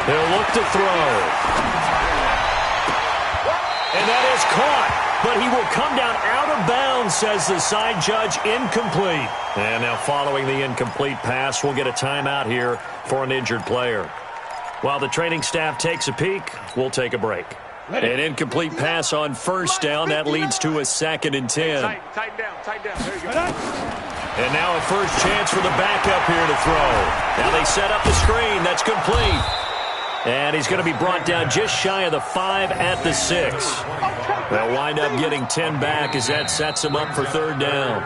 They'll look to throw. And that is caught, but he will come down out of bounds, says the side judge, incomplete. And now following the incomplete pass, we'll get a timeout here for an injured player. While the training staff takes a peek, we'll take a break. An incomplete pass on 1st down, that leads to a 2nd and 10. Tighten down. There you go. And now a first chance for the backup here to throw. Now they set up the screen, that's complete. And he's going to be brought down just shy of the 5 at the 6. They'll wind up getting 10 back as that sets him up for 3rd down.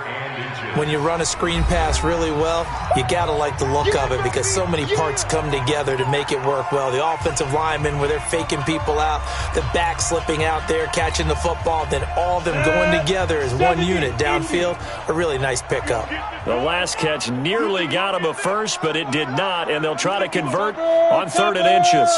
When you run a screen pass really well, you got to like the look of it because so many parts come together to make it work well. The offensive linemen, where they're faking people out, the back slipping out there, catching the football, then all of them going together as one unit downfield. A really nice pickup. The last catch nearly got him a first, but it did not, and they'll try to convert on 3rd and inches.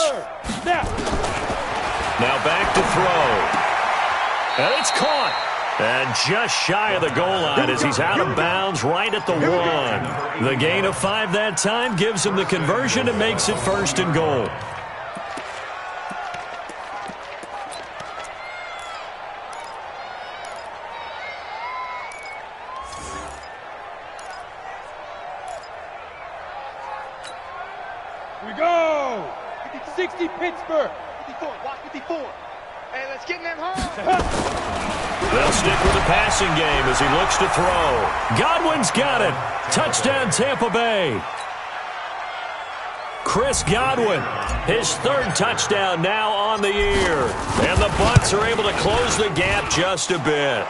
Now back to throw. And it's caught. And just shy of the goal line as he's out of bounds right at the 1. The gain of 5 that time gives him the conversion and makes it 1st and goal. Here we go! 60 Pittsburgh! 54, watch 54. Hey, let's get in them home. They'll stick with the passing game as he looks to throw. Godwin's got it. Touchdown, Tampa Bay. Chris Godwin, his 3rd touchdown now on the year. And the Bucs are able to close the gap just a bit.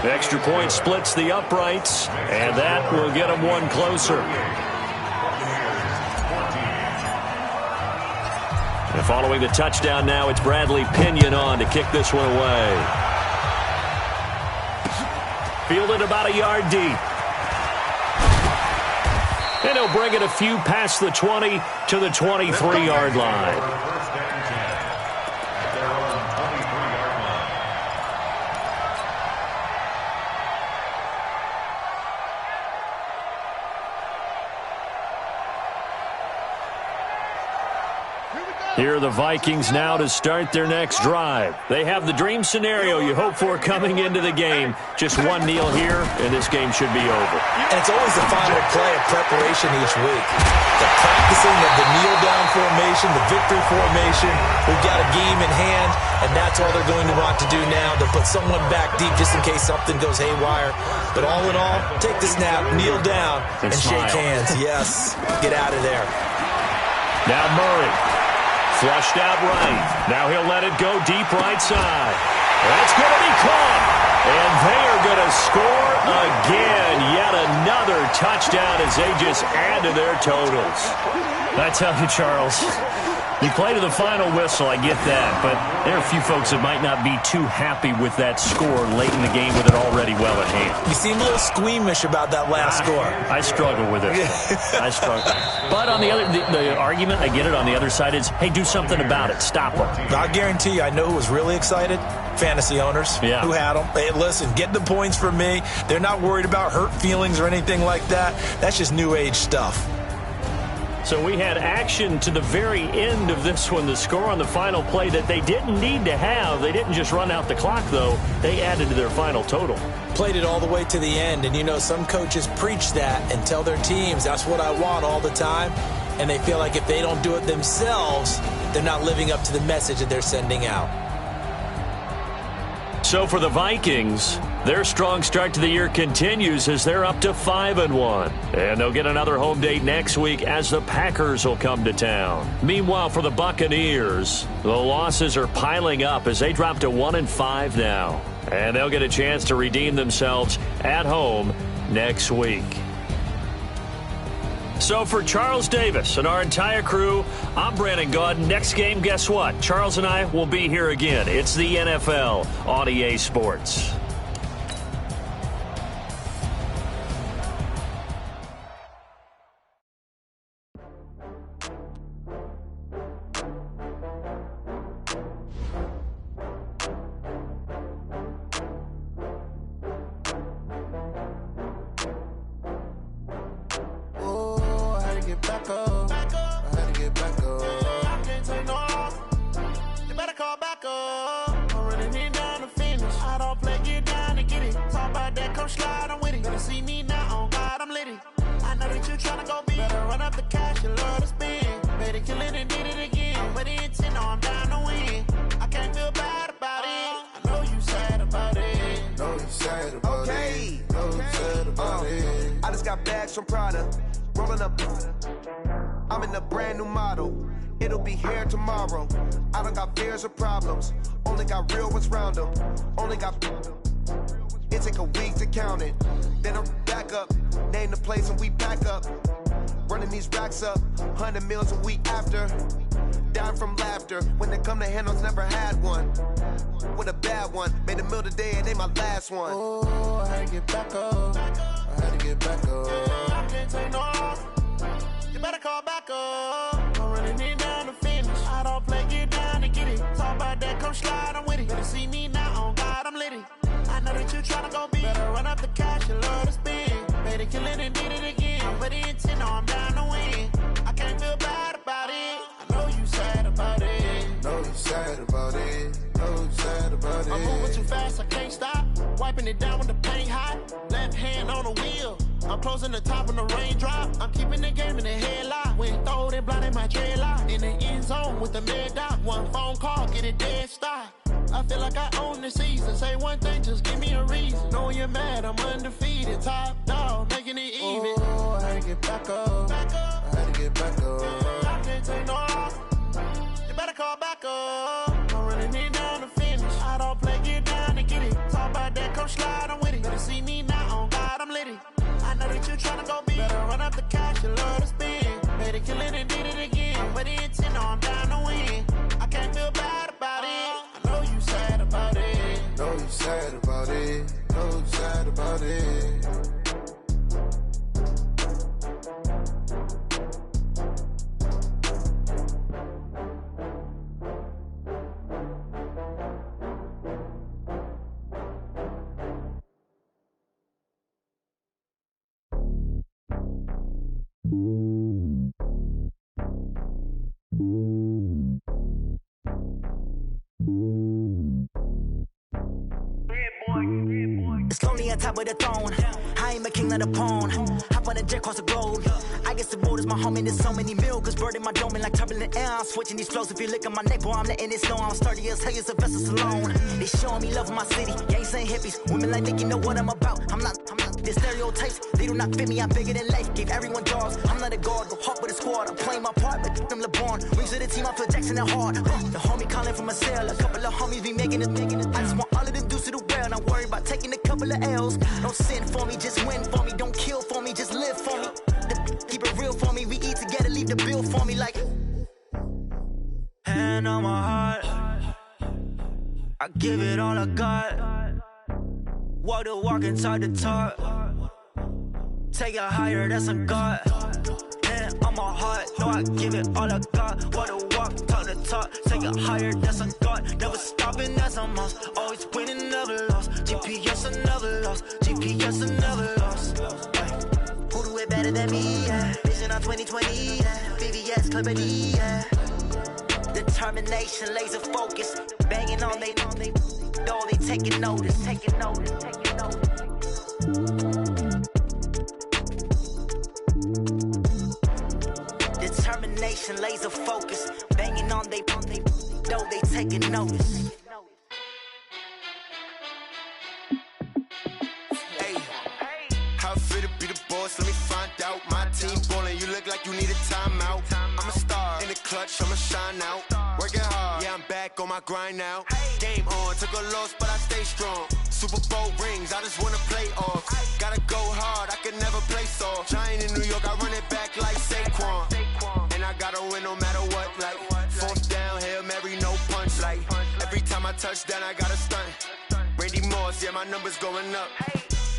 The extra point splits the uprights, and that will get them one closer. And following the touchdown now, it's Bradley Pinion on to kick this one away. Fielded about a yard deep. And he'll bring it a few past the 20 to the 23-yard line. Here are the Vikings now to start their next drive. They have the dream scenario you hope for coming into the game. Just one kneel here, and this game should be over. And it's always the final play of preparation each week. The practicing of the kneel-down formation, the victory formation. We've got a game in hand, and that's all they're going to want to do now. They'll put someone back deep just in case something goes haywire. But all in all, take the snap, kneel down, and shake hands. Yes, get out of there. Now Murray. Flushed out right. Now he'll let it go deep right side. That's going to be caught. And they are going to score again. Yet another touchdown as they just add to their totals. I tell you, Charles, you play to the final whistle, I get that. But there are a few folks that might not be too happy with that score late in the game with it already well at hand. You seem a little squeamish about that last score. I struggle with it. I struggle. But on the other, the argument, I get it, on the other side is, hey, do something about it. Stop them. I guarantee you, I know who was really excited. Fantasy owners who had them. Hey, listen, get the points from me. They're not worried about hurt feelings or anything like that. That's just new age stuff. So we had action to the very end of this one, the score on the final play that they didn't need to have. They didn't just run out the clock, though. They added to their final total. Played it all the way to the end, and you know some coaches preach that and tell their teams, that's what I want all the time, and they feel like if they don't do it themselves, they're not living up to the message that they're sending out. So for the Vikings, their strong start to the year continues as they're up to 5-1. And they'll get another home date next week as the Packers will come to town. Meanwhile, for the Buccaneers, the losses are piling up as they drop to 1-5 now. And they'll get a chance to redeem themselves at home next week. So for Charles Davis and our entire crew, I'm Brandon Gaud. Next game, guess what? Charles and I will be here again. It's the NFL on EA Sports. it'll be here tomorrow. I don't got fears or problems, only got real ones round them. Only got, it take a week to count it. Then I'm back up, name the place and we pack up. Running these racks up, 100 meals a week after. Dying from laughter, when they come to handles, never had one. With a bad one, made a meal today and they my last one. Oh, I had to get back up, I had to get back up. I can't take no off, you better call back up. I'm running it down to finish, I don't play, get down to get it. Talk about that, come slide, I'm with it. Better see me now, on God, I'm litty. I know that you tryna go big, better run up the cash, you love to spend. Better kill it and did it again, I'm with the intent, no, I'm down to win. I can't feel bad about it, I know you sad about it. Know you sad about it, know you sad about it. I'm moving too fast, I can't stop. Wiping it down when the paint hot. Left hand on the wheel, I'm closing the top when the raindrop. I'm keeping the game in the headlock. When throwed and blinded my dreadlock. In the end zone with the mid dot. One phone call, get it dead stop. I feel like I own the season. Say one thing, just give me a reason. Knowing you're mad, I'm undefeated. Top dog, making it even. Oh, I had to get back up. I had to get back up. I can't take no off. You better call back up. I'm running it down to finish. I don't play, get down to get it. Talk about that, come slide, I'm with it. Better see me now, on God, I'm litty. I know that you tryna go big. Better run up the cash, you love to spend. Better kill it and did it again. With the intent, no, I'm down to win. I can't feel bad about it. I know you sad about it. Know you sad about it. Know you sad about it. It's lonely on top of the throne. I ain't a king of the pawn. Hop on a jet across the globe. I guess the road is my home and there's so many milkers. Bird in my dome and like turbulent air. I'm switching these flows. If you look at my neck, boy, I'm letting it snow. I'm sturdy as hell as a vessel alone. They showing me love in my city. Gangs ain't hippies. Women like Nick, you know what I'm about. I'm not the stereotypes. They do not fit me. I'm bigger than life. Gave everyone dogs. I'm not a guard. Go hard with a squad. I'm playing my part, but them LeBron. Rings of the team. I feel Jackson and hard. The homie calling from a cell. A couple of homies be making it. I just want all of them dudes to do well. Not worry about taking a couple of L's. Don't sin for me, just win for me. Don't kill for me, just live for me. Keep it real for me. We eat together, leave the bill for me like. Hand on my heart, I give it all I got. Walk the walk and talk the talk. Take it higher, that's a God. Hand on my heart, no, I give it all I got. Walk the walk, talk the talk. Take it higher, that's a God. Never stopping, that's a must. Always winning, never lost. GPS, I never lost. GPS, I never lost. Who do it better than me? Yeah. Vision on 2020. Yeah. VVS, Clippity. Yeah. Determination, laser focus. Banging on they know they taking notice. Taking notice. Taking notice. Determination, laser focus. Banging on they know they taking notice. How fit to be the boss? Let me find out. My team ballin', you look like you need a timeout. I'm a star in the clutch, I'ma shine out. Working hard, yeah, I'm back on my grind now. Game on, took a loss, but I stay strong. Super Bowl rings, I just wanna play off. Gotta go hard, I can never play soft. Giant in New York, I run it back like Saquon. And I gotta win no matter what, like fourth down, Hail Mary, no punch. Like every time I touch down, I gotta stunt. Randy Moss, yeah, my numbers going up.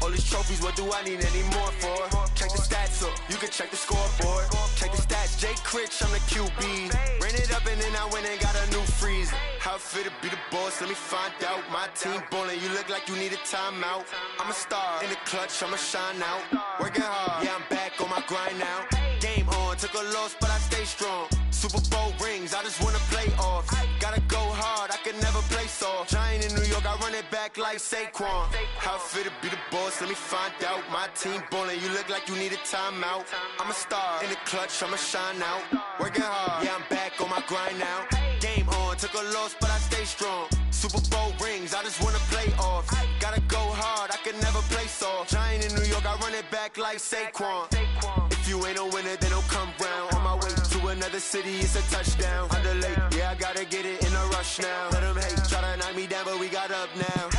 All these trophies, what do I need any more for? Check the stats up, you can check the scoreboard. Check the stats, Jay Critch, I'm the QB. Ran it up and then I went and got a new freeze. How fit to be the boss, let me find out. My team ballin', you look like you need a timeout. I'm a star in the clutch, I'ma shine out. Working hard, yeah, I'm back on my grind now. Game on, took a loss, but I stay strong. Super Bowl rings, I just wanna play off. Gotta go hard, I can never play soft. Giant in New York, I run it back like Saquon. How fit to be the boss, let me find out. My team ballin', you look like you need a timeout. I'm a star in the clutch, I'ma shine out. Working hard, yeah, I'm back on my grind now. Game on, took a loss, but I stay strong. Super Bowl rings, I just wanna play off. Gotta go hard, I can never play soft. Giant in New York, I run it back like Saquon. If you ain't a winner, then don't come round. On my way to another the city, it's a touchdown. Underlay, yeah, I gotta get it in a rush now. Let them hate, try to knock me down, but we got up now.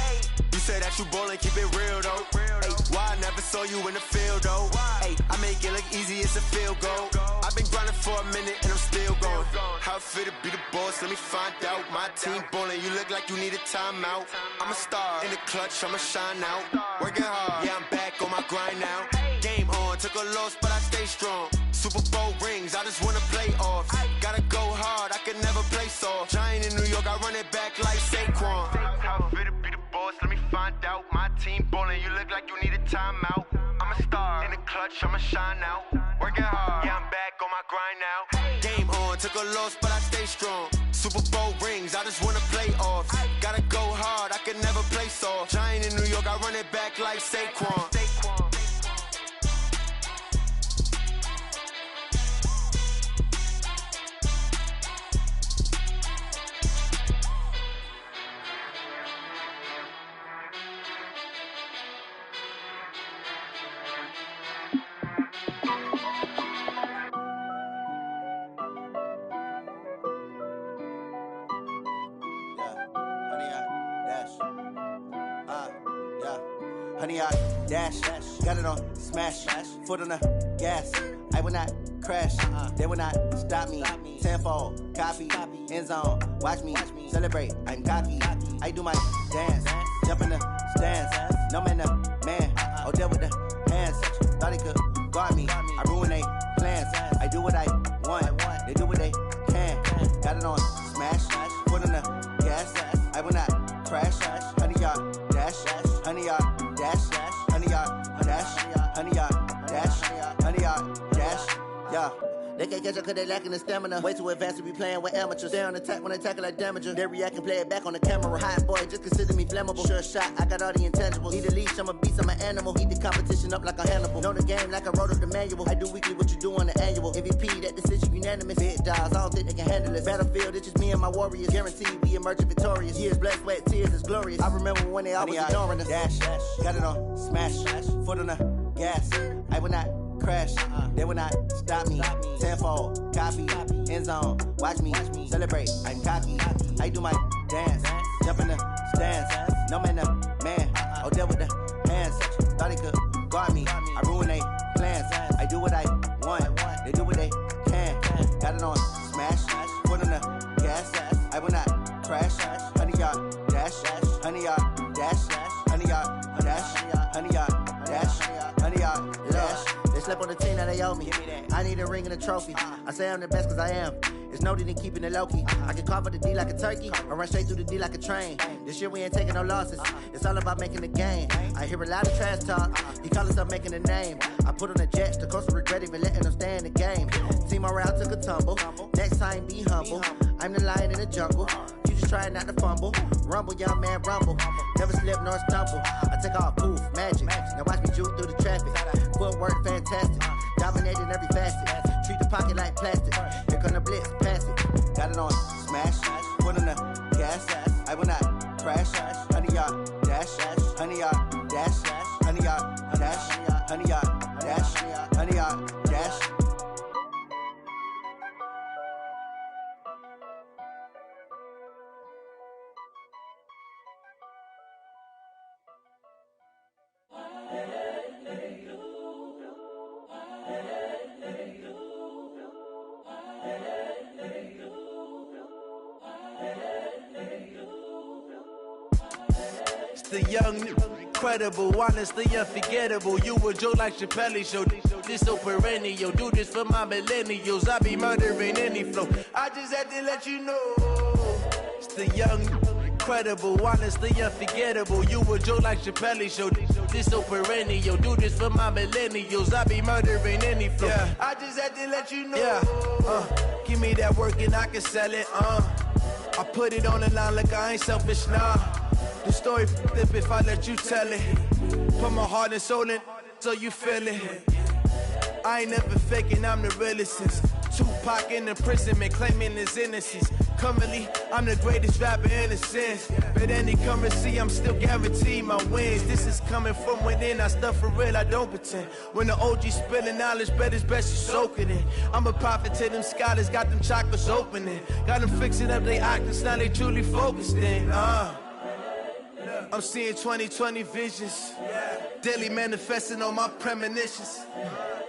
You say that you ballin', keep it real though. Hey, why I never saw you in the field though? Hey, I make it look easy, it's a field goal. I've been grinding for a minute and I'm still going. How it feel to be the boss, let me find out. My team ballin', you look like you need a timeout. I'm a star, in the clutch, I'ma shine out. Working hard, yeah, I'm back on my grind now. Game on, took a loss, but I stay strong. Super Bowl rings, I just wanna play off. Gotta go hard, I can never play soft. Giant in New York, I run it back like Saquon. How it feel to be the boss, let me find out. My team ballin', you look like you need a timeout. I'm a star, in the clutch, I'ma shine out. Working hard, yeah, I'm back on my grind now. Game on, took a loss, but I stay strong. Super Bowl rings, I just wanna play off. Gotta go hard, I can never play soft. Giant in New York, I run it back like Saquon. Honey, I dash, got it on smash, foot on the gas. I will not crash, they will not stop me. Tenfold, copy, end zone, watch me celebrate. I'm cocky, I do my dance, jump in the stands. No man, the man, oh, deal with the hands. Thought he could guard me, I ruin they plans. I do what I want, they do what they can. Got it on smash, foot on the gas. I will not crash, honey, y'all dash, honey, y'all dash, honey, y'all dash, honey, y'all dash, honey, y'all dash, yeah. They can't catch up cause they lacking the stamina. Way too advanced to be playing with amateurs. Stay on attack when they tackle like damager. They react and play it back on the camera. Hot boy, just consider me flammable. Sure shot, I got all the intangibles. Need a leash, I'm a beast, I'm an animal. Heat the competition up like a Hannibal. Know the game like I wrote up the manual. I do weekly what you do on the annual. MVP, that decision unanimous. Big dogs, I don't think they can handle it. Battlefield, it's just me and my warriors. Guaranteed we emerging victorious. Years, blood, sweat, tears, it's glorious. I remember when they always ignoring us. Dash, got it on smash, foot on the gas. I will not crash, they will not stop me. Tenfold, copy, end zone, watch me celebrate. I'm cocky, I do my dance, jump in the stands. No man, the man, oh, deal with the hands. Thought he could guard me, I ruin they plans. I do what I want, they do what they can. Got it on smash, foot on the gas. I will not crash, honey, y'all dash, honey, y'all dash, honey, y'all dash, honey, y'all dash, honey, y'all dash. They slept on the team that they owe me. I need a ring and a trophy. I say I'm the best cause I am. It's no need in keeping it low-key. I can carve for the D like a turkey, or run straight through the D like a train. This year we ain't taking no losses. It's all about making the game. I hear a lot of trash talk. He call himself making a name. I put on the Jets, the coach will regret even letting them stay in the game. Team morale took a tumble. Next time be humble. I'm the lion in the jungle. You just trying not to fumble. Rumble, young man, rumble. Never slip nor stumble. I take off, poof, magic. Now watch me juke through the traffic. Footwork fantastic. Dominating every facet. Treat the pocket like plastic. Here come the blitz, pass it. Got it on smash, foot on the gas. I will not crash. Honey, y'all dash, honey, y'all dash, honey, y'all dash, honey, y'all dash, honey, y'all dash. The young, incredible, honestly unforgettable. You a joke like Chappelle show. This so perennial. Do this for my millennials. I be murdering any flow. I just had to let you know. It's the young, incredible, honestly unforgettable. You a joke like Chappelle show. This so perennial. Do this for my millennials. I be murdering any flow. Yeah. I just had to let you know. Yeah. Give me that work and I can sell it. I put it on the line like I ain't selfish, nah. The story flip if I let you tell it. Put my heart and soul in so you feel it. I ain't never faking, I'm the realest since Tupac in imprisonment claiming his innocence. Currently, I'm the greatest rapper in a sense. But any currency, I'm still guaranteed my wins. This is coming from within, I stuff for real, I don't pretend. When the OG spilling knowledge, bet it's best you soak it in. I'm a prophet to them scholars, got them chakras opening. Got them fixing up they octaves, now they truly focused in. I'm seeing 2020 visions. Daily manifesting on my premonitions.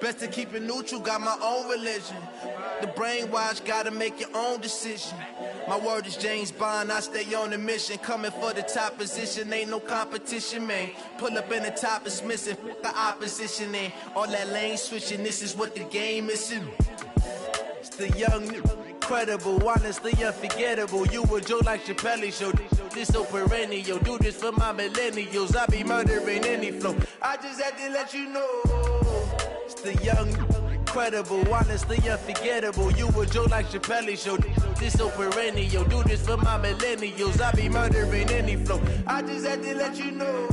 Best to keep it neutral, got my own religion. The brainwash, gotta make your own decision. My word is James Bond, I stay on the mission. Coming for the top position, ain't no competition, man. Pull up in the top, it's missing, the opposition in. All that lane switching, this is what the game is. It's the young, incredible, honestly unforgettable. You a Joe like Chappelle show. This so perennial, do this for my millennials. I be murdering any flow. I just had to let you know. It's the young, incredible, honestly unforgettable. You a Joe like Chappelle show. This so perennial, do this for my millennials. I be murdering any flow. I just had to let you know.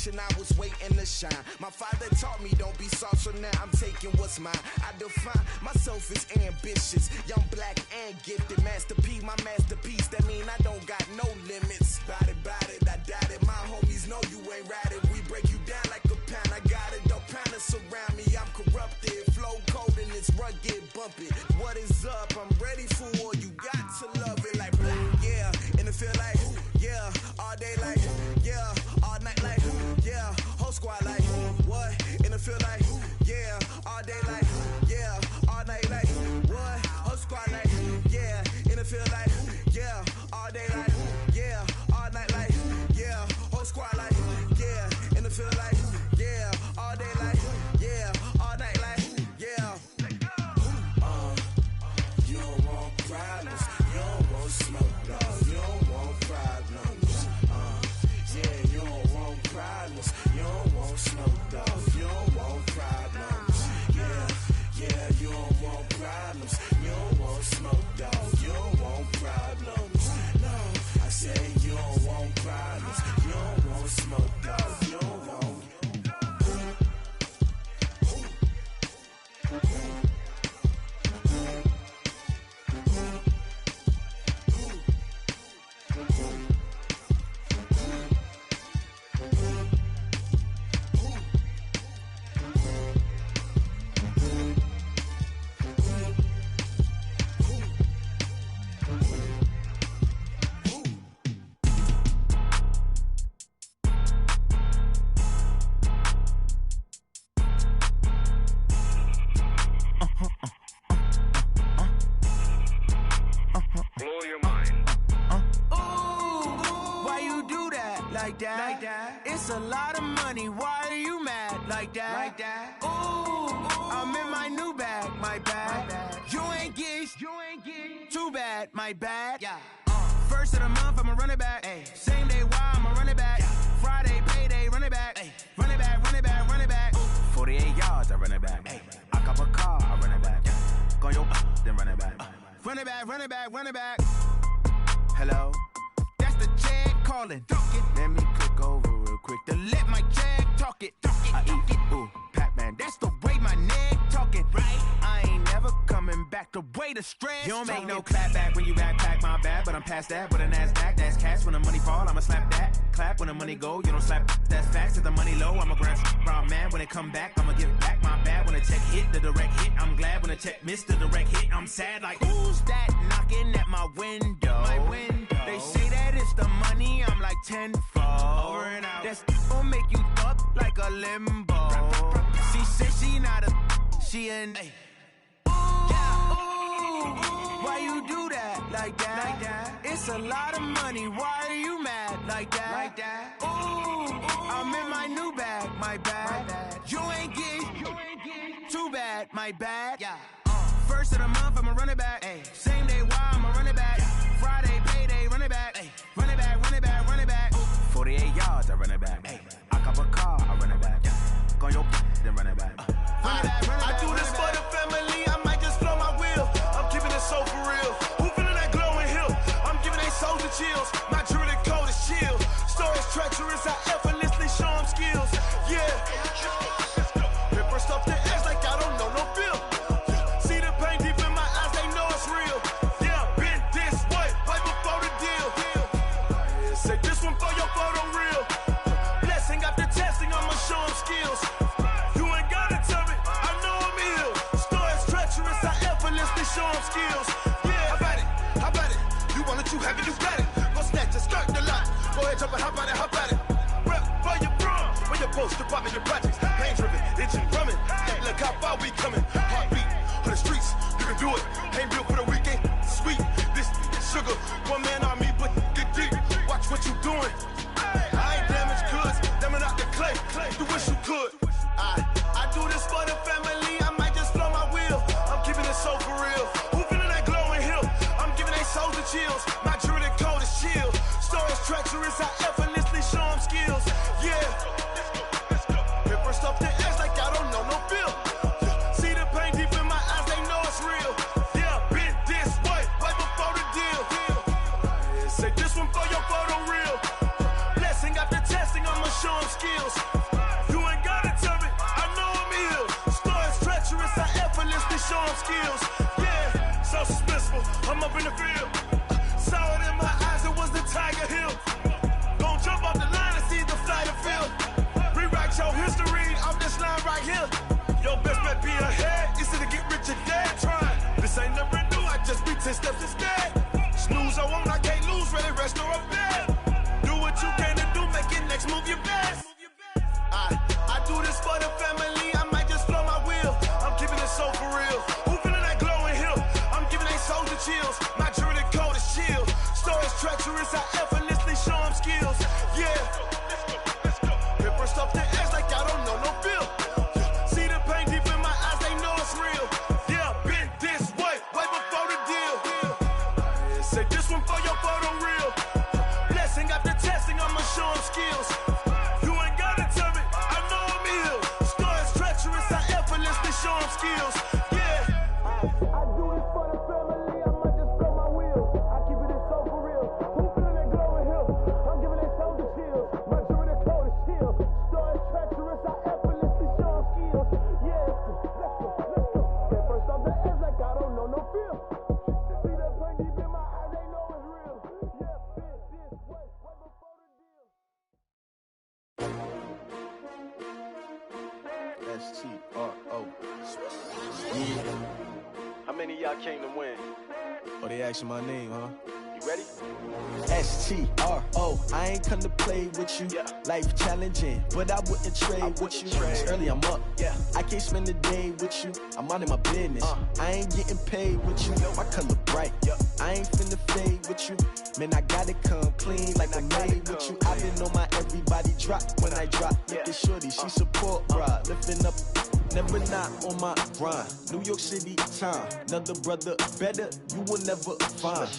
I was waiting to shine. My father taught me don't be soft, so now I'm taking what's mine. I define myself as ambitious, young, black, and gifted. Master P, my masterpiece. That mean I don't got no limits. Bout it, I doubt it. My homies know you ain't ratted. We break you down like a pound. I got it, don't pound us around me. I'm corrupted, flow cold and it's rugged, bumpy. What is up? I'm ready for war. You got to love it like black, yeah. And it feel like, yeah, all day like, yeah, all night like, yeah, whole squad like, what? And it feel like, yeah, all day like, yeah, all night like, what? Whole squad like, yeah, and it feel like, yeah, all day like, yeah, all night like, yeah, whole squad like, yeah, and it feel like, yeah, all day like, yeah, all night like, yeah. You don't want like that. It's a lot of money, why are you mad like that? Ooh, I'm in my new bag, my bad. You ain't get too bad, my bad. First of the month, I'ma run it back. Same day, why I'ma run it back. Friday, payday, run it back. Run it back, run it back, run it back. 48 yards, I run it back. I cop a car, I run it back. Go your then run it back. Run it back, run it back, run it back. Hello, that's the jag calling. Let me click over real quick to let my jag talk it. I eat it, ooh, Pac-Man. That's the way my neck talking. Right, I ain't never coming back the way the stress. You don't make no clap back when you backpack, my bad, but I'm past that. With a NASDAQ, that's cash. When the money fall, I'ma slap that. Clap when the money go, you don't slap. That's facts. If the money low, I'ma grab brown man. When it come back, I'ma give back my bad. When the check hit, the direct hit. I'm glad when the check missed the direct hit. I'm sad like, who's that knocking at my window? My window. They say that it's the money, I'm like tenfold. Over and out. That's gon' make you up like a limbo. She said she not a, she an. Why you do that like that? It's a lot of money, why are you mad like that? Ooh, I'm in my new bag, my bad. You ain't get too bad, my bad. First of the month, I'ma run it back. Same day, why I'ma run it back. Friday, payday, run it back. Run it back, run it back, run it back. 48 yards, I run it back. I cop a car, I run it back. Go your then run it back. Run it back, run it back. I do this for the family, I might just blow my wheel. I'm keeping it so for real. Who feeling that glowing hill? I'm giving they souls the chills. My jewelry code is chill. Stories treacherous, I effortlessly show them skills. Yeah. Paper stuff to edge like I don't know no feel. See the pain deep in my eyes, they know it's real. Yeah, been this way, right before the deal. Say this one for your photo reel. Blessing after testing, I'ma show them skills. You ain't gotta tell me, I know I'm ill. Stories treacherous, I effortlessly show them skills. Yeah, how about it? How about it? You want it, you have it, you got it. Go snatch it, skirt the lot. Go ahead, jump it, how about it, how about it? Rep for your bro, for your post, your poppin', your projects. Pain driven, itching, drumming. Hey, look how far we coming. Heartbeat on the streets, you can do it. Ain't built for the weekend, sweet. This sugar, one man army, but get deep. Watch what you doing. I ain't damaged goods, damn it out the clay. You wish you could. I do this for the family, I might just blow my wheel. I'm keeping it so for real. Who feeling that glowing hill? I'm giving they souls the chills. My jewelry code is chill. Stories treacherous, I effortlessly show them skills. Yeah. Paper stuff to edge like I don't know no feel. See the pain deep in my eyes, they know it's real. Yeah, been this way, right before the deal. Say this one for your photo reel. Blessing after testing, I'ma show them skills. You ain't gotta tell me, I know I'm ill. Stories treacherous, I effortlessly show them skills. Yeah, so suspenseful, I'm up in the field. Saw it in my eyes, it was the Tiger Hill. Gon' jump off the line and see the flight of field. Rewrite your history off this line right here. Your best bet be ahead, easy to get rich or dead trying. This ain't never new, I just be 10 steps instead. Snooze I won't, I can't lose, ready, rest or up bed. Do what you can to do, make it next move your best. I do this for the family, I might just blow my wheel. I'm keeping it so for real. Who feeling that glowing hill? I'm giving they souls the chills. My jewelry code is chill. Stories treacherous, I effortlessly show them skills. Yeah. Paper stuff to edge like I don't know no feel. See the pain deep in my eyes, they know it's real. Yeah, been this way, right before the deal. Say this one for your photo reel. Blessing after testing, I'ma show them skills. You ain't gotta tell me, I know I'm ill. Stories treacherous, I effortlessly show them skills. Yeah. I do this for the family, I might just blow my wheel. I keep it so for real. Who feeling that glowing hill? I'm giving they souls the chills. My jewelry code is chill. Stories treacherous, I effortlessly show them skills. Yeah. Let's go. Get first off the edge like I don't know no feel. See that pain deep in my eyes, they know it's real. Yeah, been this way, right before the deal. S-T-R-O. How many of y'all came to win? Oh, they asking my name, huh? You ready? STRO, I ain't come to play with you. Life challenging, but I wouldn't trade with you. It's early, I'm up. I can't spend the day with you. I'm out in my business. I ain't getting paid with you. My color bright. I ain't finna fade with you. Man, I gotta come clean like I made with you. I been on my everybody drop when I drop. Look at shorty, she support, bruh. Lifting up. Never not on my grind. New York City time. Another brother better, you will never find.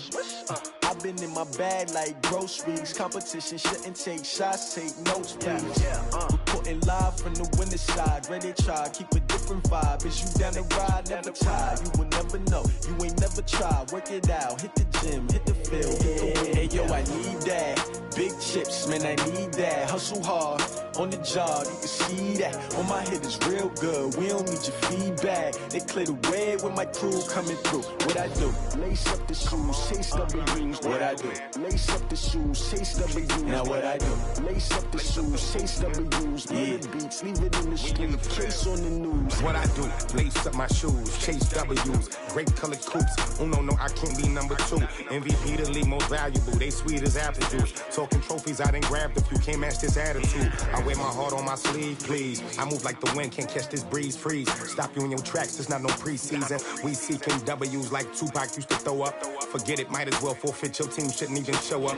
I've been in my bag like groceries. Competition shouldn't take shots, take notes, please. Reporting live from the winter side. Ready to try, keep a different vibe. Is you down the ride, never tired. You will never know, you ain't never tried. Work it out, hit the gym, hit the field, hit the wheel. Hey yo, I need that. Big chips, man, I need that. Hustle hard, on the job, you can see that. On my head is real good, we don't need your feedback. They clear the way with my crew coming through. What I do? Lace up the shoes, chase W's. What I do? Lace up the shoes, chase W's. Now what I do? Lace up the shoes, chase W's. Yeah, beats, leave it in the street, case on the news. What I do? Lace up my shoes, chase W's. Grape colored coops. Oh no, I can't be number 2. MVP the league most valuable. They sweet as apple juice. Talking trophies, I done grabbed a few. Can't match this attitude. I wear my heart on my sleeve, please. I move like the wind, can't catch this breeze. Freeze. Stop you in your tracks. It's not no preseason. We seeking W's like Tupac used to throw up. Forget it, might as well forfeit. Your team shouldn't even show up.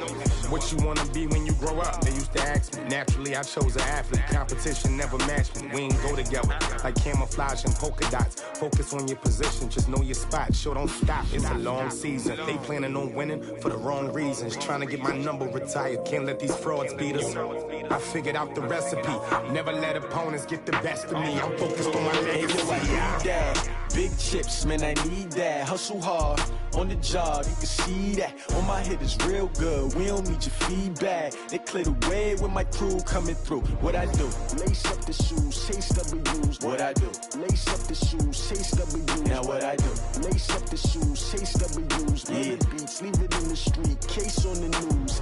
What you wanna be when you grow up? They used to ask me. Naturally, I chose an athlete. Competition never matched me. We ain't go together like camouflage and polka dots. Focus on your position, just know your spot. Sure, don't stop. It's a long season. They planning on winning for the wrong reasons. Trying to get my number retired. Can't let these frauds beat us. I figured out the recipe. Never let opponents get the best of me. I'm focused on my legacy. I need that. Big chips, man, I need that. Hustle hard, on the job, you can see that. On my head is real good, we don't need your feedback. They clear the way with my crew coming through. What I do? Lace up the shoes, chase W's. What I do? Lace up the shoes, chase W's. Now what I do? Lace up the shoes, chase W's. Yeah, beats, leave it in the street, case on the news.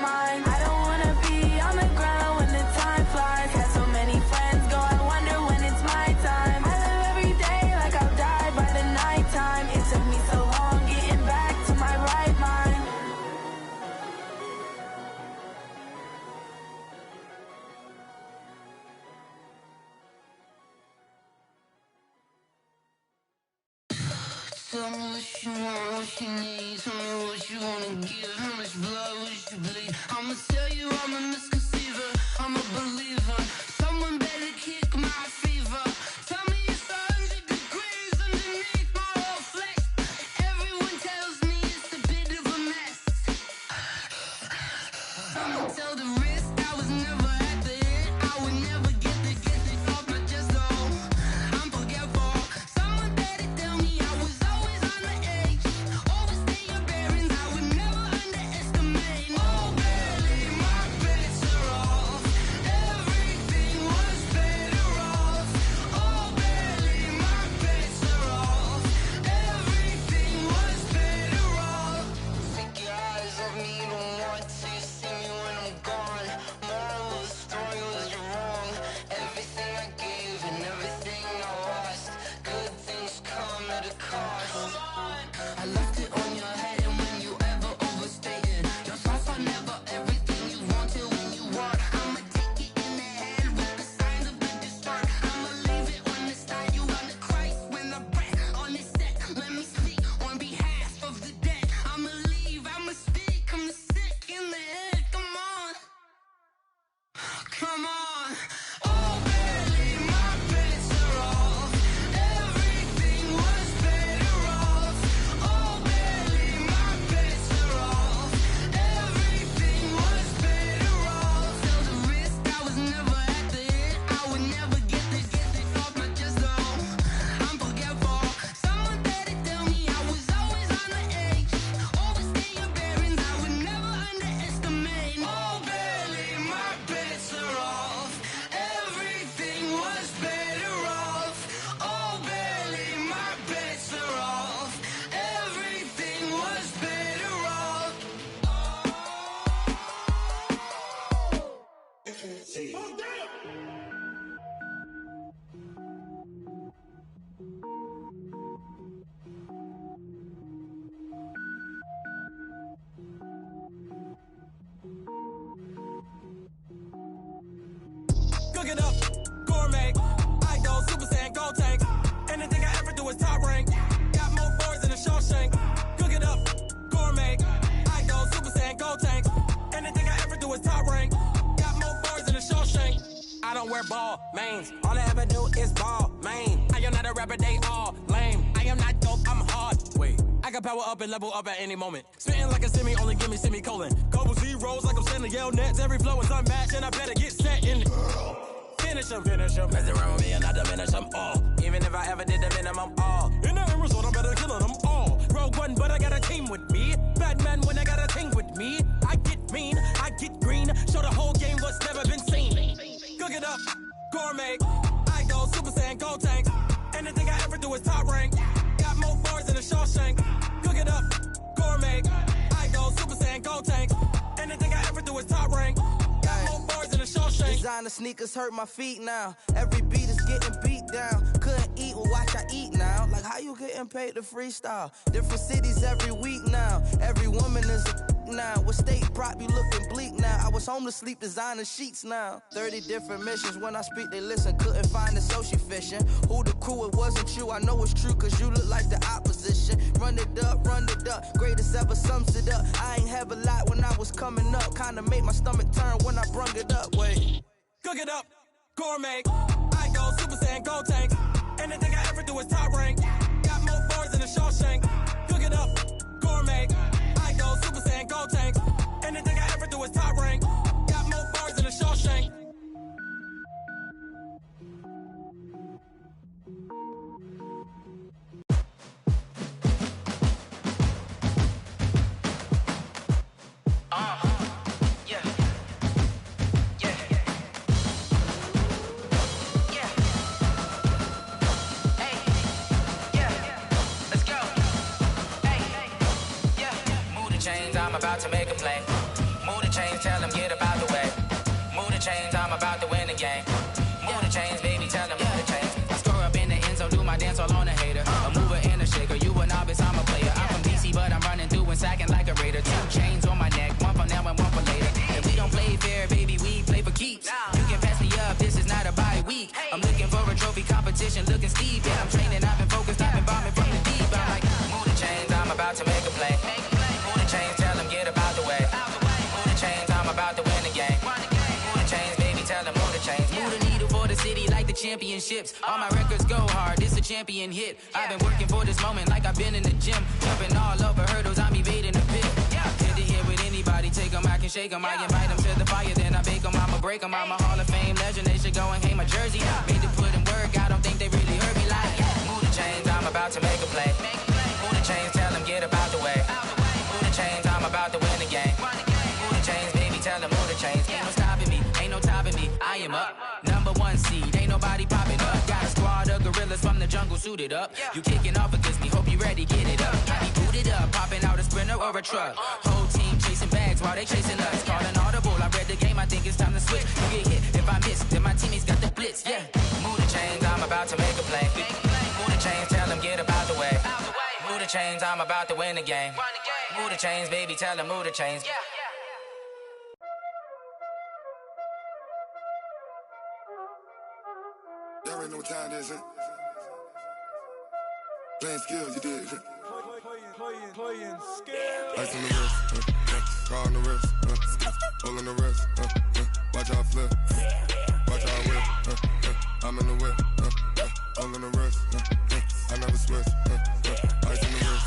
mind. I don't wanna be on the ground when the time flies. Had so many friends go, I wonder when it's my time. I live every day like I'll die by the nighttime. It took me so long getting back to my right mind. Tell me what you want, what you need. Tell me what you wanna give. How much blood would you bleed? I'ma tell you I'm a misconceiver. I'm a believer. Someone better kick my fever. Tell me it's 100 degrees underneath my whole flesh. Everyone tells me it's a bit of a mess. I'ma tell the risk I was never at the end. I would never get this off my chest though. I'm forgetful. Someone better tell me I was always on the edge. Overstay your bearings, I would never underestimate. Oh, barely, my bets are off. Everything was better off. Oh, barely, my bets are off. Everything was better off. Take your eyes off me, don't want to see me when I'm gone. Moral of the story was you're wrong. Everything I gave and everything I lost. Good things come at a cost. I left it on your head, and when you ever overstated, your thoughts are never everything you wanted when you want. I'ma take it in the head with the signs of the distort. I'ma leave it on the side. You on the Christ when I breath on this set. Let me speak on behalf of the dead. I'ma leave, I'ma speak. I'm sick in the head. Come on, come on. Oh, barely, my bets are off. Everything was better off. Oh, barely, my bets are off. Everything was better off. Tell the risk I was never at the end. I would never get this off my chest though. I'm forgetful. Someone better tell me I was always on the edge. Overstay your bearings, I would never underestimate. Oh, barely, my bets are off. Everything was better off. Oh, barely, my bets are off. Everything was better off. Cook it up, gourmet. I go Super Saiyan, gold tank. Anything I ever do is top rank. Got more boys than a Shawshank. Cook it up, gourmet. I go Super Saiyan, gold tank. Anything I ever do is top rank. Got more boys than a Shawshank. I don't wear ball mains. All I ever do is ball main. I am not a rapper, they all lame. I am not dope, I'm hard. Wait, I can power up and level up at any moment. Spitting like a semi, only give me semicolon. Couple zeros like I'm sending yell nets. Every flow is unmatched, and I better get set in. Finish them. Mess around with me and I diminish them all. Even if I ever did the minimum all. In the end result, I'm better killing them all. Rogue One, but I got a team with me. Batman when I got a team with me. I get mean, I get green. Show the whole game what's never been seen. Cook it up, gourmet. I go Super Saiyan, gold tank. Anything I ever do is top rank. Got more bars than a Shawshank. Cook it up, gourmet. I go Super Saiyan, gold tank. Anything I ever do is top rank. Got more bars than a Shawshank. Designer sneakers hurt my feet now. Every beat is getting beat down. Couldn't eat, well watch I eat now. Like how you getting paid to freestyle? Different cities every week now. Every woman is a now. With state prop, you looking bleak now. I was home to sleep, designer sheets now. 30 different missions. When I speak, they listen. Couldn't find it, so she fishing. Who the crew? It wasn't you. I know it's true, cause you look like the opposition. Run it up, greatest ever sums it up. I ain't have a lot when I was coming up. Kinda made my stomach turn when I brung it up. Wait. Cook it up, gourmet. I go Super Saiyan, gold tank. Anything I ever do is top rank. Got more bars than a Shawshank. Cook it up, gourmet. I go Super Saiyan, gold tank. Anything I ever do is top rank. Got more bars than a Shawshank. I'm about to make a play. Move the chains, my dance all on a hater. A mover and a shaker, you a novice, I'm a player. I'm from DC, but I'm running through and sacking like a raider. 2 chains on my neck, one for now and one for later. And we don't play fair, baby, we play for keeps. You can pass me up, this is not a bye week. I'm looking for a trophy competition, looking steep. Yeah, I'm training, I've been focused, I've been bombing from the deep. I'm like, move the chains, I'm about to make a play. Move the chains, tell them get about the way. Move the chains, I'm about to win the game. Move the chains, baby, tell them move the chains. Move the needle for the city like the championships. All my records go hard, this a champion hit. I've been working for this moment like I've been in the gym. Jumping all over hurdles, I'm evading the pit. Hit the hit with anybody, take them, I can shake them. I invite them to the fire, then I bake them, I'ma break them. I'm a Hall of Fame legend, they should go and hang my jersey. Made to put in work, I don't think they really heard me like, move the chains, I'm about to make a play. Move the chains, tell them get about the way. Move the chains, I'm about to win the game. Move the chains, baby, tell them move the chains. Ain't no stopping me, ain't no topping me, I am up. Number 1 seed, ain't nobody popping up. Got a squad of gorillas from the jungle suited up. You kicking off against me, hope you ready, get it up. I be booted up, popping out a sprinter or a truck. Whole team chasing bags while they chasing us. Calling audible, I read the game, I think it's time to switch. You get hit, if I miss, then my teammates got the blitz, yeah. Move the chains, I'm about to make a play. Move the chains, tell them get about the way. Move the chains, I'm about to win the game. Move the chains, baby, tell them move the chains. Y'all already know what time it is, huh? Playing skills, you did. Playing skills. Ice on the wrist, car on the wrist, hole in the wrist, watch out flip, watch out whip, I'm in the whip, hole in the wrist, I never switch, ice on the wrist,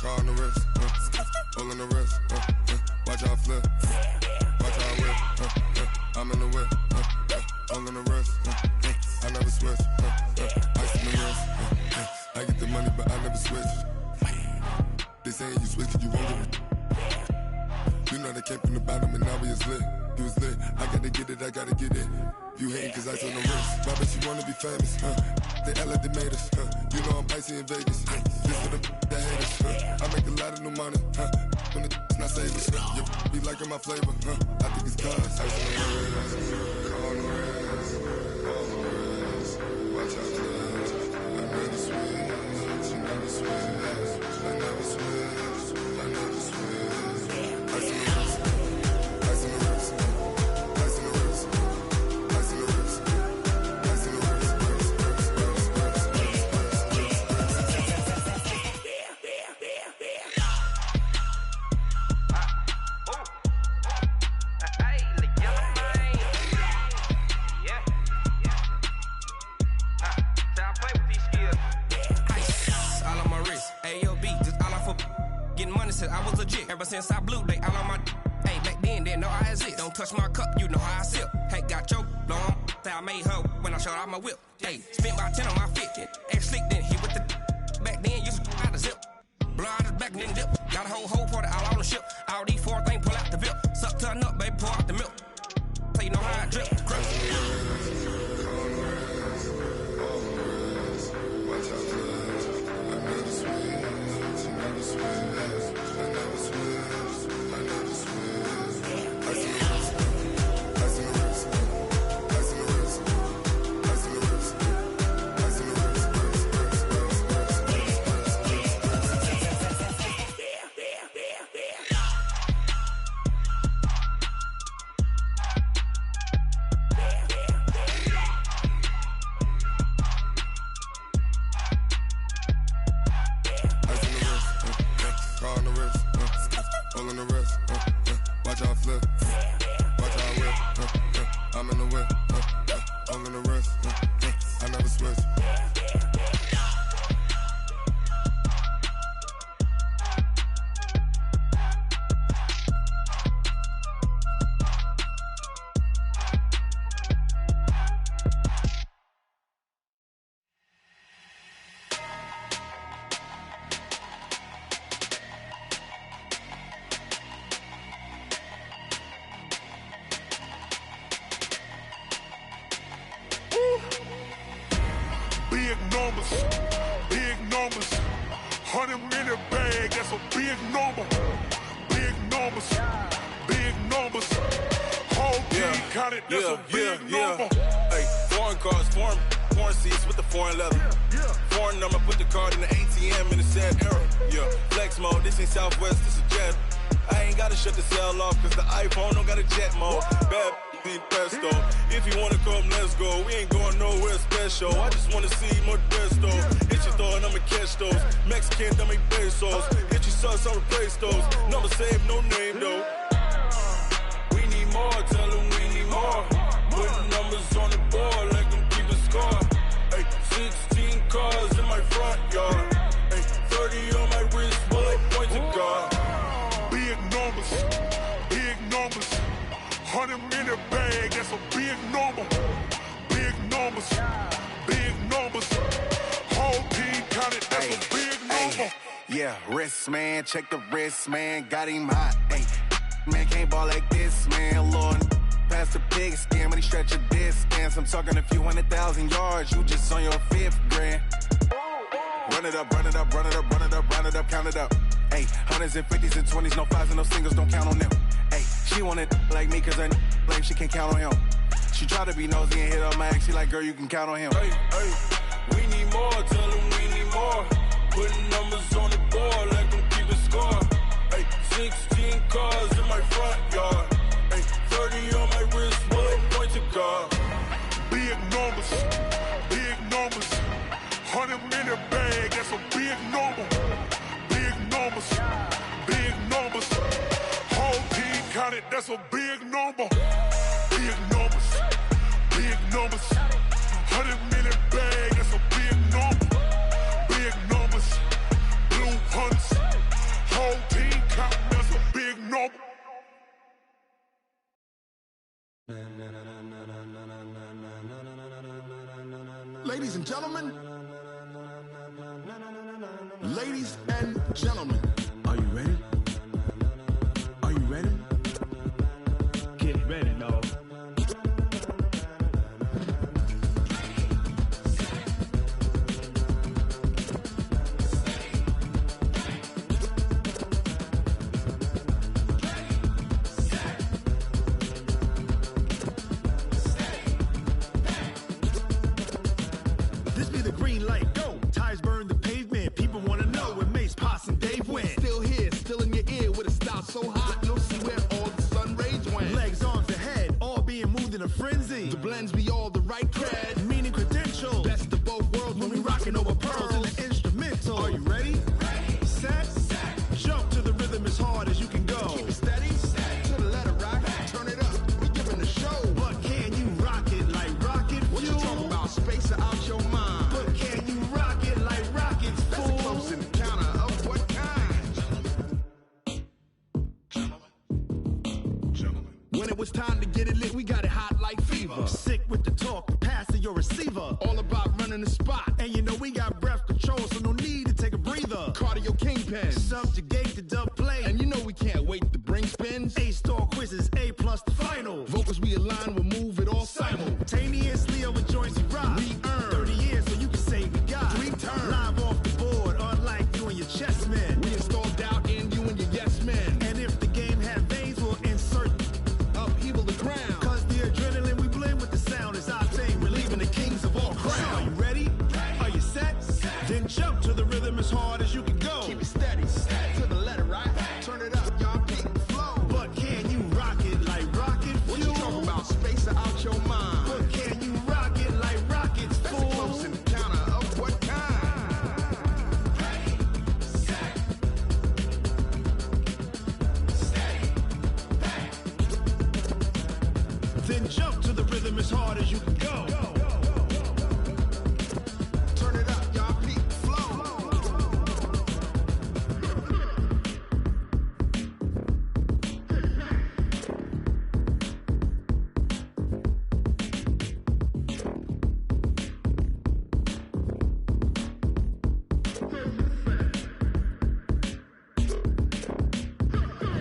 car on the wrist, hole in the wrist, watch out flip, watch out whip, I'm in the whip, hole in the wrist, I never switch, ice on the wrist, I get the money but I never switch. They saying you switch cause you won't get it. You know they came from the bottom and now we is lit. You was lit, I gotta get it, I gotta get it. You hating cause I told no wrist. Why bet you wanna be famous, They act like they made us, You know I'm icy in Vegas, This for the that hate us, I make a lot of new money, When it's not savings, You be liking my flavor, I think it's cause ice on the wrist, on the wrist, on the wrist. Watch out cause I never switch, you never switch. I never switch, I never switch. Ice in the wrist, ice in the wrist, ice in the wrist, ice in the wrist, ice in the wrist, I was legit. Ever since I blew, they all on my hey, back then, didn't know I exist. Don't touch my cup, you know how I sip. Hey, got choked, long. Say I made her when I showed out my whip. Hey, spent about 10 on my fit. Ex slick, then hit with the back then, used to out the zip. Blow out his back, then dip. Got a whole party all on the ship. All these 4 things, pull out the VIP. Suck to a nut, baby, pour out the milk. So you know how I drip. Big numbers, 100 minute bag, that's a big number. Big numbers, big numbers. Whole team counted, that's a big number. Hey, foreign cars, foreign foreign seats with the foreign leather. Foreign number, put the card in the ATM in the sad era. Yeah, flex mode, this ain't Southwest, this is Jet. I ain't gotta shut the cell off, cause the iPhone don't got a jet mode. Bad need pesto. If you wanna come, let's go. We ain't going nowhere special. I just wanna see more desto. Hit your throw and I'ma catch those. Mexican, dummy pesos. Hit your sauce, I'll replace those. Number save, no name though. We need more, tell them we need more. Putting numbers on the board, let them keep a score. Ay, 16 cars in my front yard. Ay, 30 on my wrist, bullet point to God. Big numbers, big numbers. 100 minute bag, that's a big number. Big numbers, big numbers. Whole team counted, that's a big number. Yeah, wrist man, check the wrist man, got him hot. Ay, man can't ball like this, man. Lord, past the pig skin when he stretch a distance. I'm talking a few 100,000 yards, you just on your 5th grand. Run it up, run it up, run it up, run it up, run it up, count it up. Ay, hundreds and 50s and 20s, no 5s and no singles, don't count on them. Ay, she wanted like me cause her like she can't count on him. She tried to be nosy and hit up my ex, she like, girl, you can count on him. Hey, hey, we need more, tell them we need more. Putting numbers on the board, let them keep a score. Hey, 16 cars in my front yard. Hey, 30 on my wrist, bullet point to God. Big numbers, big numbers. 100 minute bag, that's a big number. Big numbers, big numbers. Whole team counted, that's a big number. Big numbers, big numbers. 100 minute bag, that's a big number. Big numbers, blue hunts. Whole team counting, that's a big number. Ladies and gentlemen, ladies and gentlemen, are you ready? Are you ready? Get ready, dog. This be the green light, go. Tires burn the pavement. People wanna know where Mace, Potts, and Dave went. Still here, still in your ear with a style so hot, you'll see where all the sun rays went. Legs, arms, and head, all being moved in a frenzy. The blends be all the right cred, meaning credentials. Best of both worlds when we rockin' over pearls in the instrumental. Are you ready? Set, jump to the rhythm as hard as you can go. Keep it steady, to the letter right. Turn it up, we giving the show. But can you rock it like rocket fuel? What you talking about? Space or out your mind? But can you rock it like rockets, fool? That's a close encounter of what kind? When it was time to get it lit, we got it hot like fever. Sick with the talk, pass to your receiver. All about running the spot. And you know we got breath control, so no need to take a breather. Cardio kingpin, subjugate the dub play. And you know we can't wait to bring spins. A-star quizzes, A+ the final. Vocals we align, we'll move it all simultaneously over joints we rock. We earn 30 years, so you can say we got 3 turns. Live off the board, unlike you and your chess men. We install doubt in you and your yes men. And if the game had veins, we'll insert upheaval the ground. Cause the adrenaline we blend with the sound is our thing, relieving the kings of all crowns. Are you ready? Are you set? Then jump to the rhythm as hard as you can go. Keep it steady, to the letter right. Turn it up, y'all peak flow. But can you rock it like rocket fuel? What you talking about? Space or out your mind? But can you rock it like rockets, fool? That's a close encounter of what kind? Then jump to the rhythm as hard as you can go. Turn it up, y'all peak flow.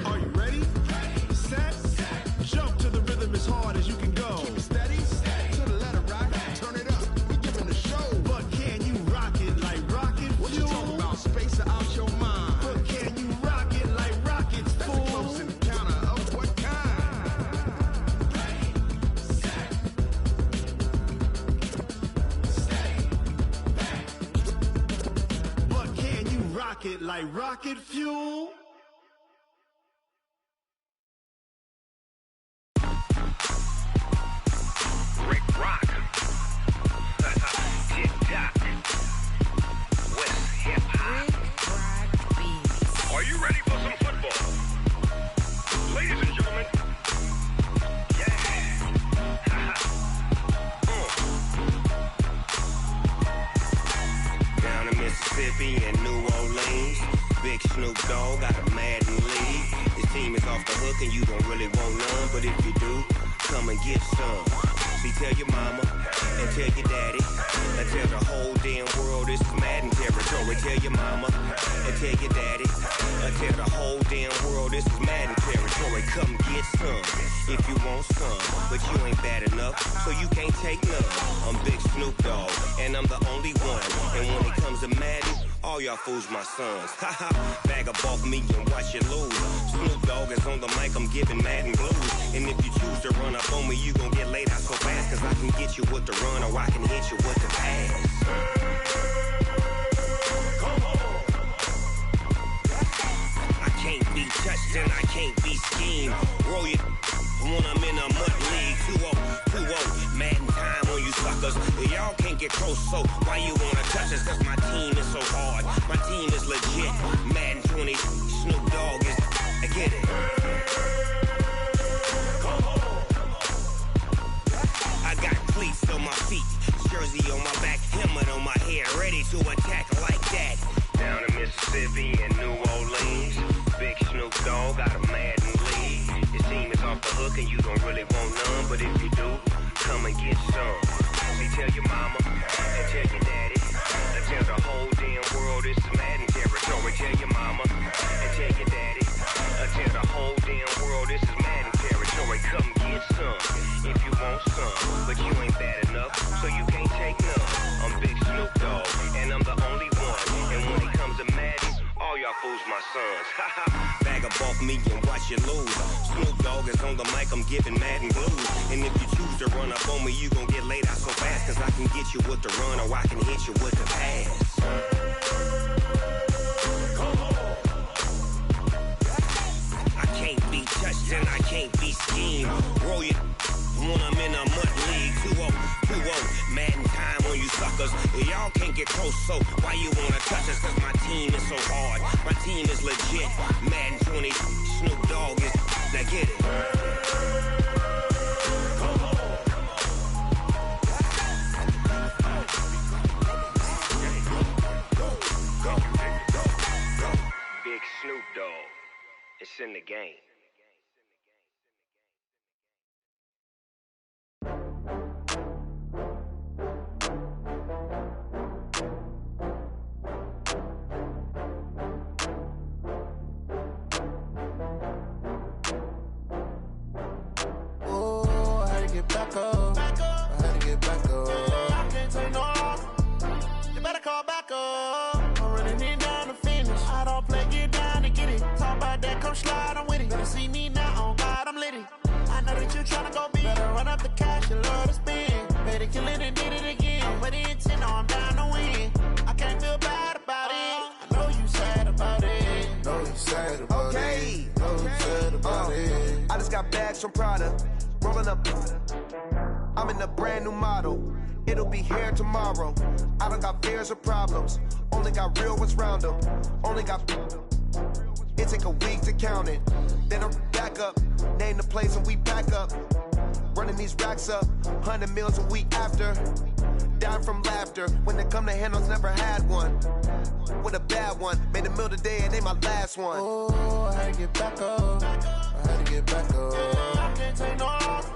Are you ready? Set, jump to the rhythm as hard as you can go. Keep it steady, to the letter right. Turn it up, we giving the show. But can you rock it like rocket fuel? What you talking about? Space or out your mind? But can you rock it like rockets, fool? That's a close encounter of what kind? rocket like rocket fuel. Rick Rock. Tick-tock. West hip-hop. Are you ready for some football? Ladies and gentlemen. Yeah. Down in Mississippi and New Orleans, Big Snoop Dogg got a Madden league. His team is off the hook and you don't really want none, but if you do, come and get some. See, tell your mama and tell your daddy and tell the whole damn world this is Madden territory. Tell your mama and tell your daddy and tell the whole damn world this is Madden territory. Come get some if you want some, but you ain't bad enough, so you can't take none. I'm Big Snoop Dogg and I'm the only one, and when it comes to Madden, all y'all fools my sons. Haha, bag up off me and watch you lose. Snoop Dogg is on the mic, I'm giving Madden blues. And if you choose to run up on me, you gon' get laid out so fast, cause I can get you with the run or I can hit you with the pass. I can't be touched and I can't be schemed. Roll you when I'm in a mud league. 2-0, Madden time on you suckers. Y'all can't get close, so why you wanna touch us? Cause my team is so hard, my team is legit. Madden 20, Snoop Dogg is, I get it. I got cleats on my feet, jersey on my back, helmet on my head, ready to attack like that. Down in Mississippi and New Orleans, Big Snoop Dogg got a Madden league. His team is off the hook and you don't really want none, but if you do, come and get some. See, tell your mama and tell your daddy and tell the whole damn world this is Madden territory. Tell your mama and tell your daddy and tell the whole damn world this is Madden territory. Come get some if you want some, but you ain't bad enough, so you can't take none. I'm Big Snoop Dogg and I'm the only one, and when it comes to Madden, all y'all fools my sons. Bag up off me and watch you lose. Snoop Dogg is on the mic, I'm giving Madden blues. And if you choose to run up on me, you gon' get laid out so fast, cause I can get you with the run or I can hit you with the pass. I can't be touched and I can't be schemed. Roll you when I'm in a mud league. 2-0, Madden time on you suckers. Y'all can't get close, so why you wanna touch us? Cause my team is so hard, my team is legit. Madden 20, Snoop Dogg is, now get it. Big Snoop Dogg, it's in the game. Back up. I had to get back up. I can't take no loss. You better call back up. I'm running it down to finish. I don't play, get down to get it. Talk about that, come slide, I'm with it. Better see me now, on God, I'm lit it. I know that you tryna go big. Better run up the cash, you love to spend. Better kill it and did it again. I'm with the intent, no, I'm down to win. I can't feel bad about it. I know you sad about it. Know you sad about it. Know you sad about it. I just got bags from Prada. Rolling up, I'm in a brand new model. It'll be here tomorrow. I don't got fears or problems. Only got real ones round them. Only got. It take a week to count it. Then I'm back up. Name the place and we pack up. Running these racks up. 100 meals a week after. Down from laughter. When they come to handles, never had one. With a bad one. Made a meal today and they my last one. Oh, I had to get back up. I had to get back up. I can't take no loss.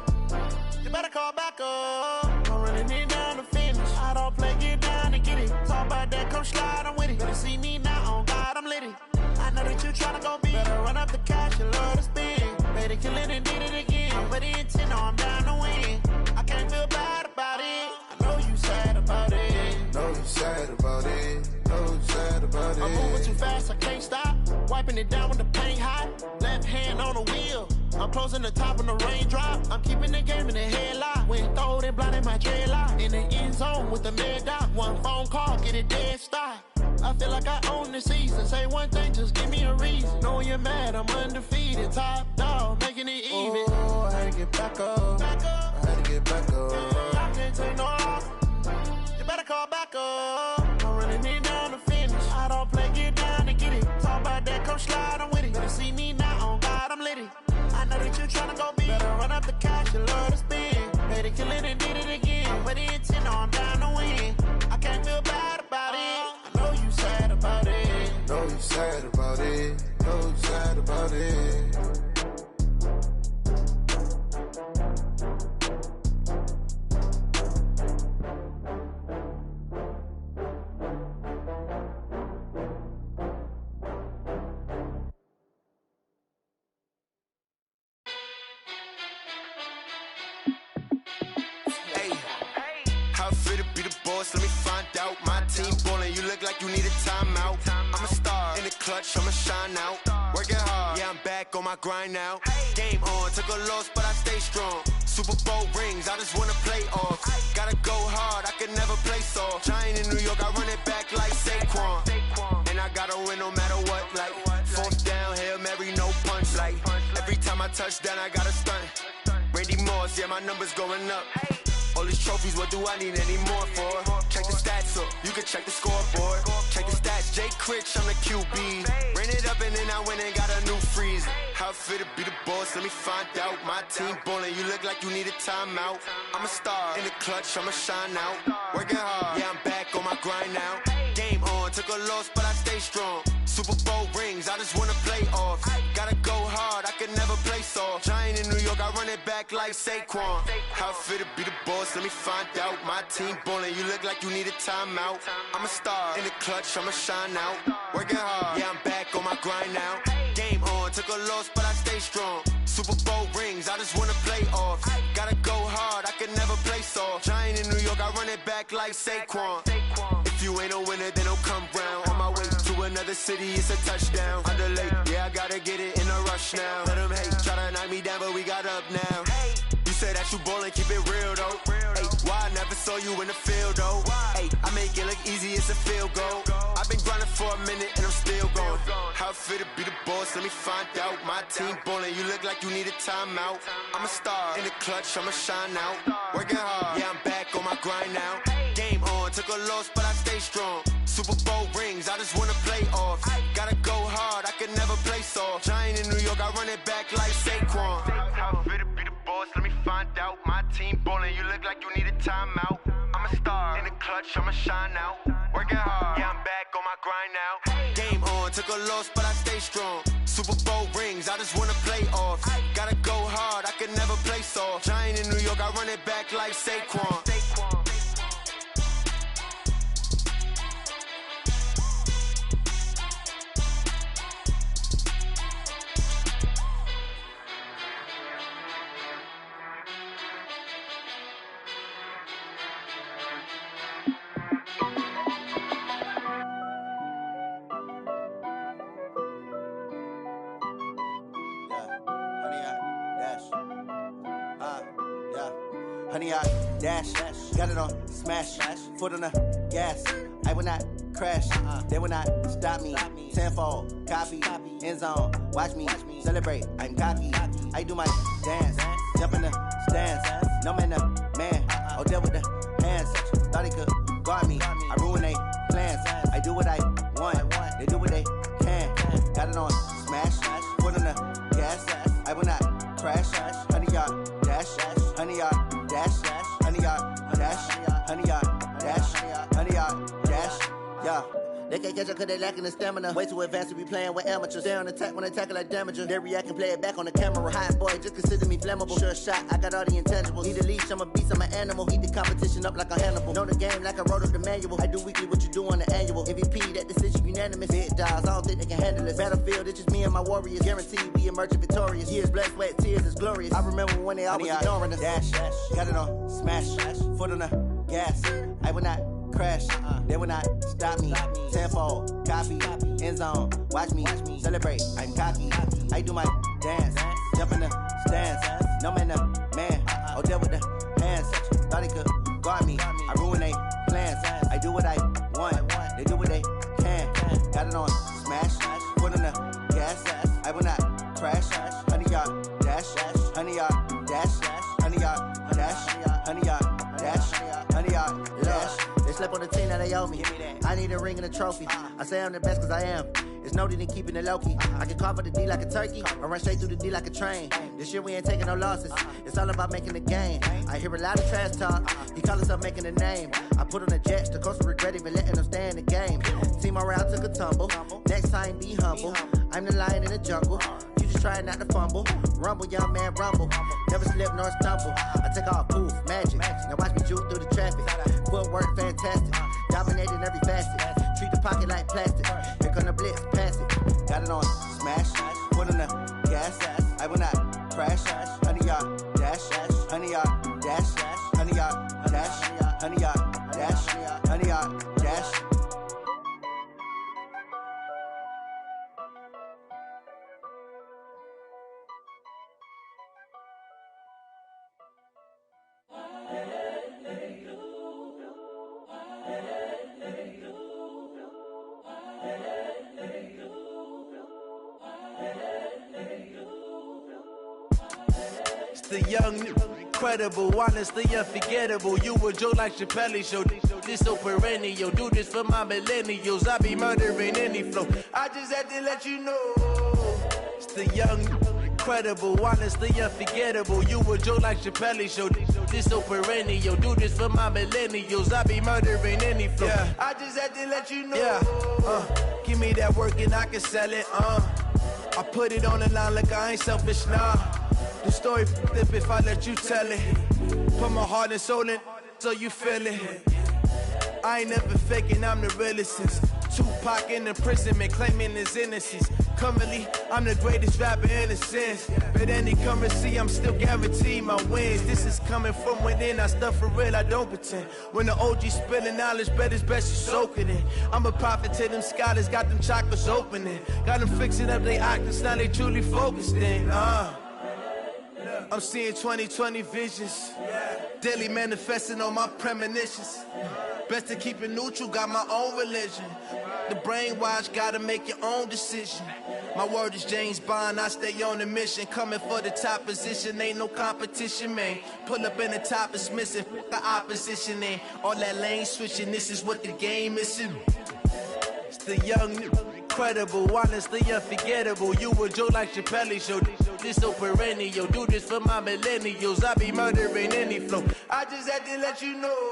You better call back up. I'm running it down to finish. I don't play, get down to get it. Talk about that, come slide, I'm with it. Better see me now, on God, I'm lit it. I know that you tryna go big. Better run up the cash, you love to spend. Better kill it and did it again. I'm with the intent, no, I'm down to win. I can't feel bad about it. I know you sad about it. Know you sad about it. Know you sad about it. I'm moving too fast, I can't stop. Wiping it down when the paint hot. Left hand on the wheel. I'm closing the top when the raindrop. I'm keeping the game in the headlock. When throwed and blinded my dreadlock. In the end zone with the mad dot. One phone call, get it dead stop. I feel like I own the season. Say one thing, just give me a reason. Knowing you're mad, I'm undefeated. Top dog, making it even. Oh, I had to get back up. I had to get back up. I can't take no off. You better call back up. I'm running it down to finish. I don't play, get down to get it. Talk about that, come slide, I'm with it. Better see me now, on God, I'm litty. I know that you tryna go big. Better run up the cash, you love to spend. Pay to kill it and did it again. Put the intent on, I'm down to win. I can't feel bad about it. I know you sad about it. Know you sad about it. Know you sad about it. How fit to be the boss? Let me find out. My team ballin', you look like you need a timeout. I'm a star in the clutch, I'ma shine out. Working hard, yeah, I'm back on my grind now. Game on, took a loss, but I stay strong. Super Bowl rings, I just wanna play off. Gotta go hard, I can never play soft. Giant in New York, I run it back like Saquon. And I gotta win no matter what, like fourth down, Hail Mary, no punch. Like every time I touch down, I gotta stunt. Randy Moss, yeah, my numbers going up. All these trophies, what do I need any more for? Check the stats up, you can check the scoreboard. Check the stats, Jake Critch, I'm the QB. Ran it up and then I went and got a new freeze. How fit to be the boss, let me find out. My team ballin', you look like you need a timeout. I'm a star in the clutch, I'ma shine out. Working hard, yeah, I'm back on my grind now. Game on, took a loss, but I stay strong. Super Bowl rings, I just wanna play off. Gotta go hard, I can never play soft. Giant in New York, I run it back like Saquon. How fit to be the boss, let me find out. My team ballin', you look like you need a timeout. I'm a star in the clutch, I'ma shine out. Working hard, yeah, I'm back on my grind now. Game on, took a loss, but I stay strong. Super Bowl rings, I just wanna play off. Gotta go hard, I can never play soft. Giant in New York, I run it back like Saquon. If you ain't a winner, then don't come round. On my way to another city, it's a touchdown. Underlay, yeah, I gotta get it in a rush now. Let them hate, try to knock me down, but we got up now. You say that you ballin', keep it real though. Hey, why I never saw you in the field though? Hey, I make it look easy, it's a field goal. I've been grinding for a minute and I'm still going. How fit to be the boss, let me find out. My team ballin', you look like you need a timeout. I'm a star in the clutch, I'ma shine out. Working hard, yeah, I'm back on my grind now. Game on, took a loss, but I stay strong. Super Bowl rings, I just wanna play off. Gotta go hard, I can never play soft. Giant in New York, I run it back like Saquon. How fit to be the boss, let me find out. My team ballin', you look like you need a timeout. I'm a star in the clutch, I'ma shine out. Working hard, yeah, I'm back on my grind now. Game on, took a loss, but I stay strong. Super Bowl rings, I just wanna play off. Gotta go hard, I can never play soft. Giant in New York, I run it back like Saquon. Honey, I dash, got it on smash, foot on the gas. I will not crash, they will not stop me. Tenfold, copy, end zone, watch me celebrate. I'm cocky, I do my dance, jump in the stands. No man, the man, oh, deal with the hands. Thought he could guard me, I ruin they plans. I do what I want, they do what they can. Got it on smash, foot on the gas. I will not crash, honey, y'all dash, honey, y'all dash, honey, y'all dash, honey, y'all dash, honey, y'all dash, yeah. They can't catch up cause they lacking the stamina. Way too advanced to be playing with amateurs. Stay on attack when they tackle like damager. They react and play it back on the camera. Hot boy, just consider me flammable. Sure shot, I got all the intangibles. Need a leash, I'm a beast, I'm an animal. Heat the competition up like a Hannibal. Know the game like I wrote up the manual. I do weekly what you do on the annual. MVP, that decision unanimous. Big dials, I don't think they can handle it. Battlefield, it's just me and my warriors. Guaranteed we emerging victorious. Years, blood, sweat, tears, it's glorious. I remember when they always ignoring us. Dash, got it on smash, foot on the gas. I will not crash, they will not stop me. Tenfold, copy, end zone, watch me celebrate. I'm cocky, I do my dance, jump in the stands. No man, the man, oh, deal with the hands. Thought he could guard me, I ruin they plans. I do what I want, they do what they can. it on smash, foot on the gas, I will not crash, 100-yard dash, 100-yard dash, 100-yard dash, 100-yard dash, 100-yard dash. They slept on the team that they owe me. I need a ring and a trophy. I say I'm the best cause I am. It's no need in keeping it low-key. I can carve up the D like a turkey or run straight through the D like a train. This year we ain't taking no losses. It's all about making the game. I hear a lot of trash talk. He call himself making a name. I put on the Jets. The coach will regret even letting them stay in the game. Team morale took a tumble. Next time be humble. I'm the lion in the jungle. You just trying not to fumble. Rumble, young man, rumble. Never slip nor stumble. I take off, poof, magic. Now watch me juke through the traffic. Footwork fantastic. Dominating every facet. Treat the pocket like plastic. Here come the blitz, pass it. Got it on smash. Foot on the gas. I will not crash. 100-yard dash. 100-yard dash. 100-yard dash. 100-yard dash. 100-yard dash. The young, incredible, honestly unforgettable. You a joke like Chappelle show. This so perennial. Do this for my millennials. I be murdering any flow. I just had to let you know. It's the young, incredible, honestly unforgettable. You a joke like Chappelle show. This so perennial. Do this for my millennials. I be murdering any flow. Yeah. I just had to let you know. Yeah. Give me that work and I can sell it. I put it on the line like I ain't selfish, nah. The story flip if I let you tell it. Put my heart and soul in so you feel it. I ain't never faking, I'm the realest since Tupac in imprisonment, claiming his innocence. Currently, I'm the greatest rapper in a sense. But any currency, I'm still guaranteed my wins. This is coming from within, I stuff for real, I don't pretend. When the OG spilling knowledge, bet it's best you soak it in. I'm a prophet to them scholars, got them chakras opening. Got them fixing up they octaves, now they truly focused in. I'm seeing 2020 visions. Daily manifesting on my premonitions. Best to keep it neutral, got my own religion. The brainwash, gotta make your own decision. My word is James Bond, I stay on a mission. Coming for the top position, ain't no competition, man. Pull up in the top, it's missing, fuck the opposition, ain't all that lane switching, this is what the game is. It's the young, incredible, honestly unforgettable. You a joke like Chappelle show. This so perennial. Do this for my millennials. I be murdering any flow. I just had to let you know.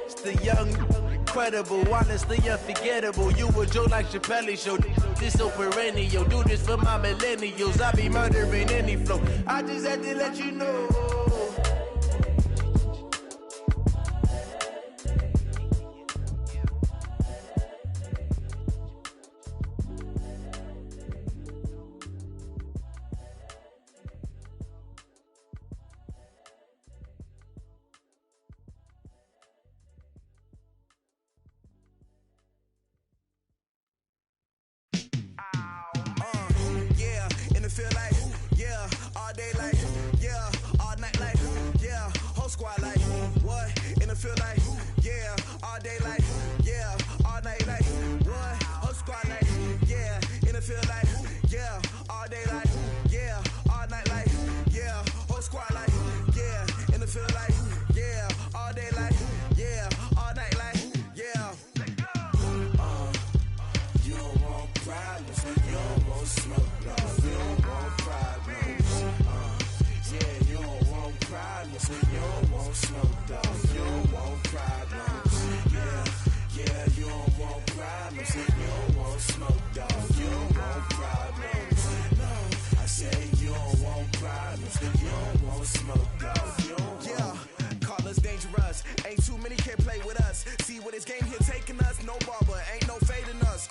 It's the young, incredible, honestly unforgettable. You a joke like Chappelle show. This so perennial. Do this for my millennials. I be murdering any flow. I just had to let you know. Feel like, yeah, all day like, yeah, all night like, yeah, whole squad like, what? In the feel like, yeah, all day like, yeah, all night like, what? Whole squad like, yeah, in the feel like, yeah, all day like, yeah, all night like, yeah, whole squad like, yeah, in the feel like, yeah, all day like, yeah, all night like, yeah. You don't want problems, you don't want smoke, no. You don't want problems, yeah, you don't want problems, you don't want smoke, dog, you don't want problems, yeah, you don't want problems, you don't want smoke, dog, you don't want problems, no, I say you don't want problems, you don't want smoke, dog, you don't want. Yeah, call us dangerous, ain't too many can play with us, see what this game here taking us, no barber, ain't no fading us,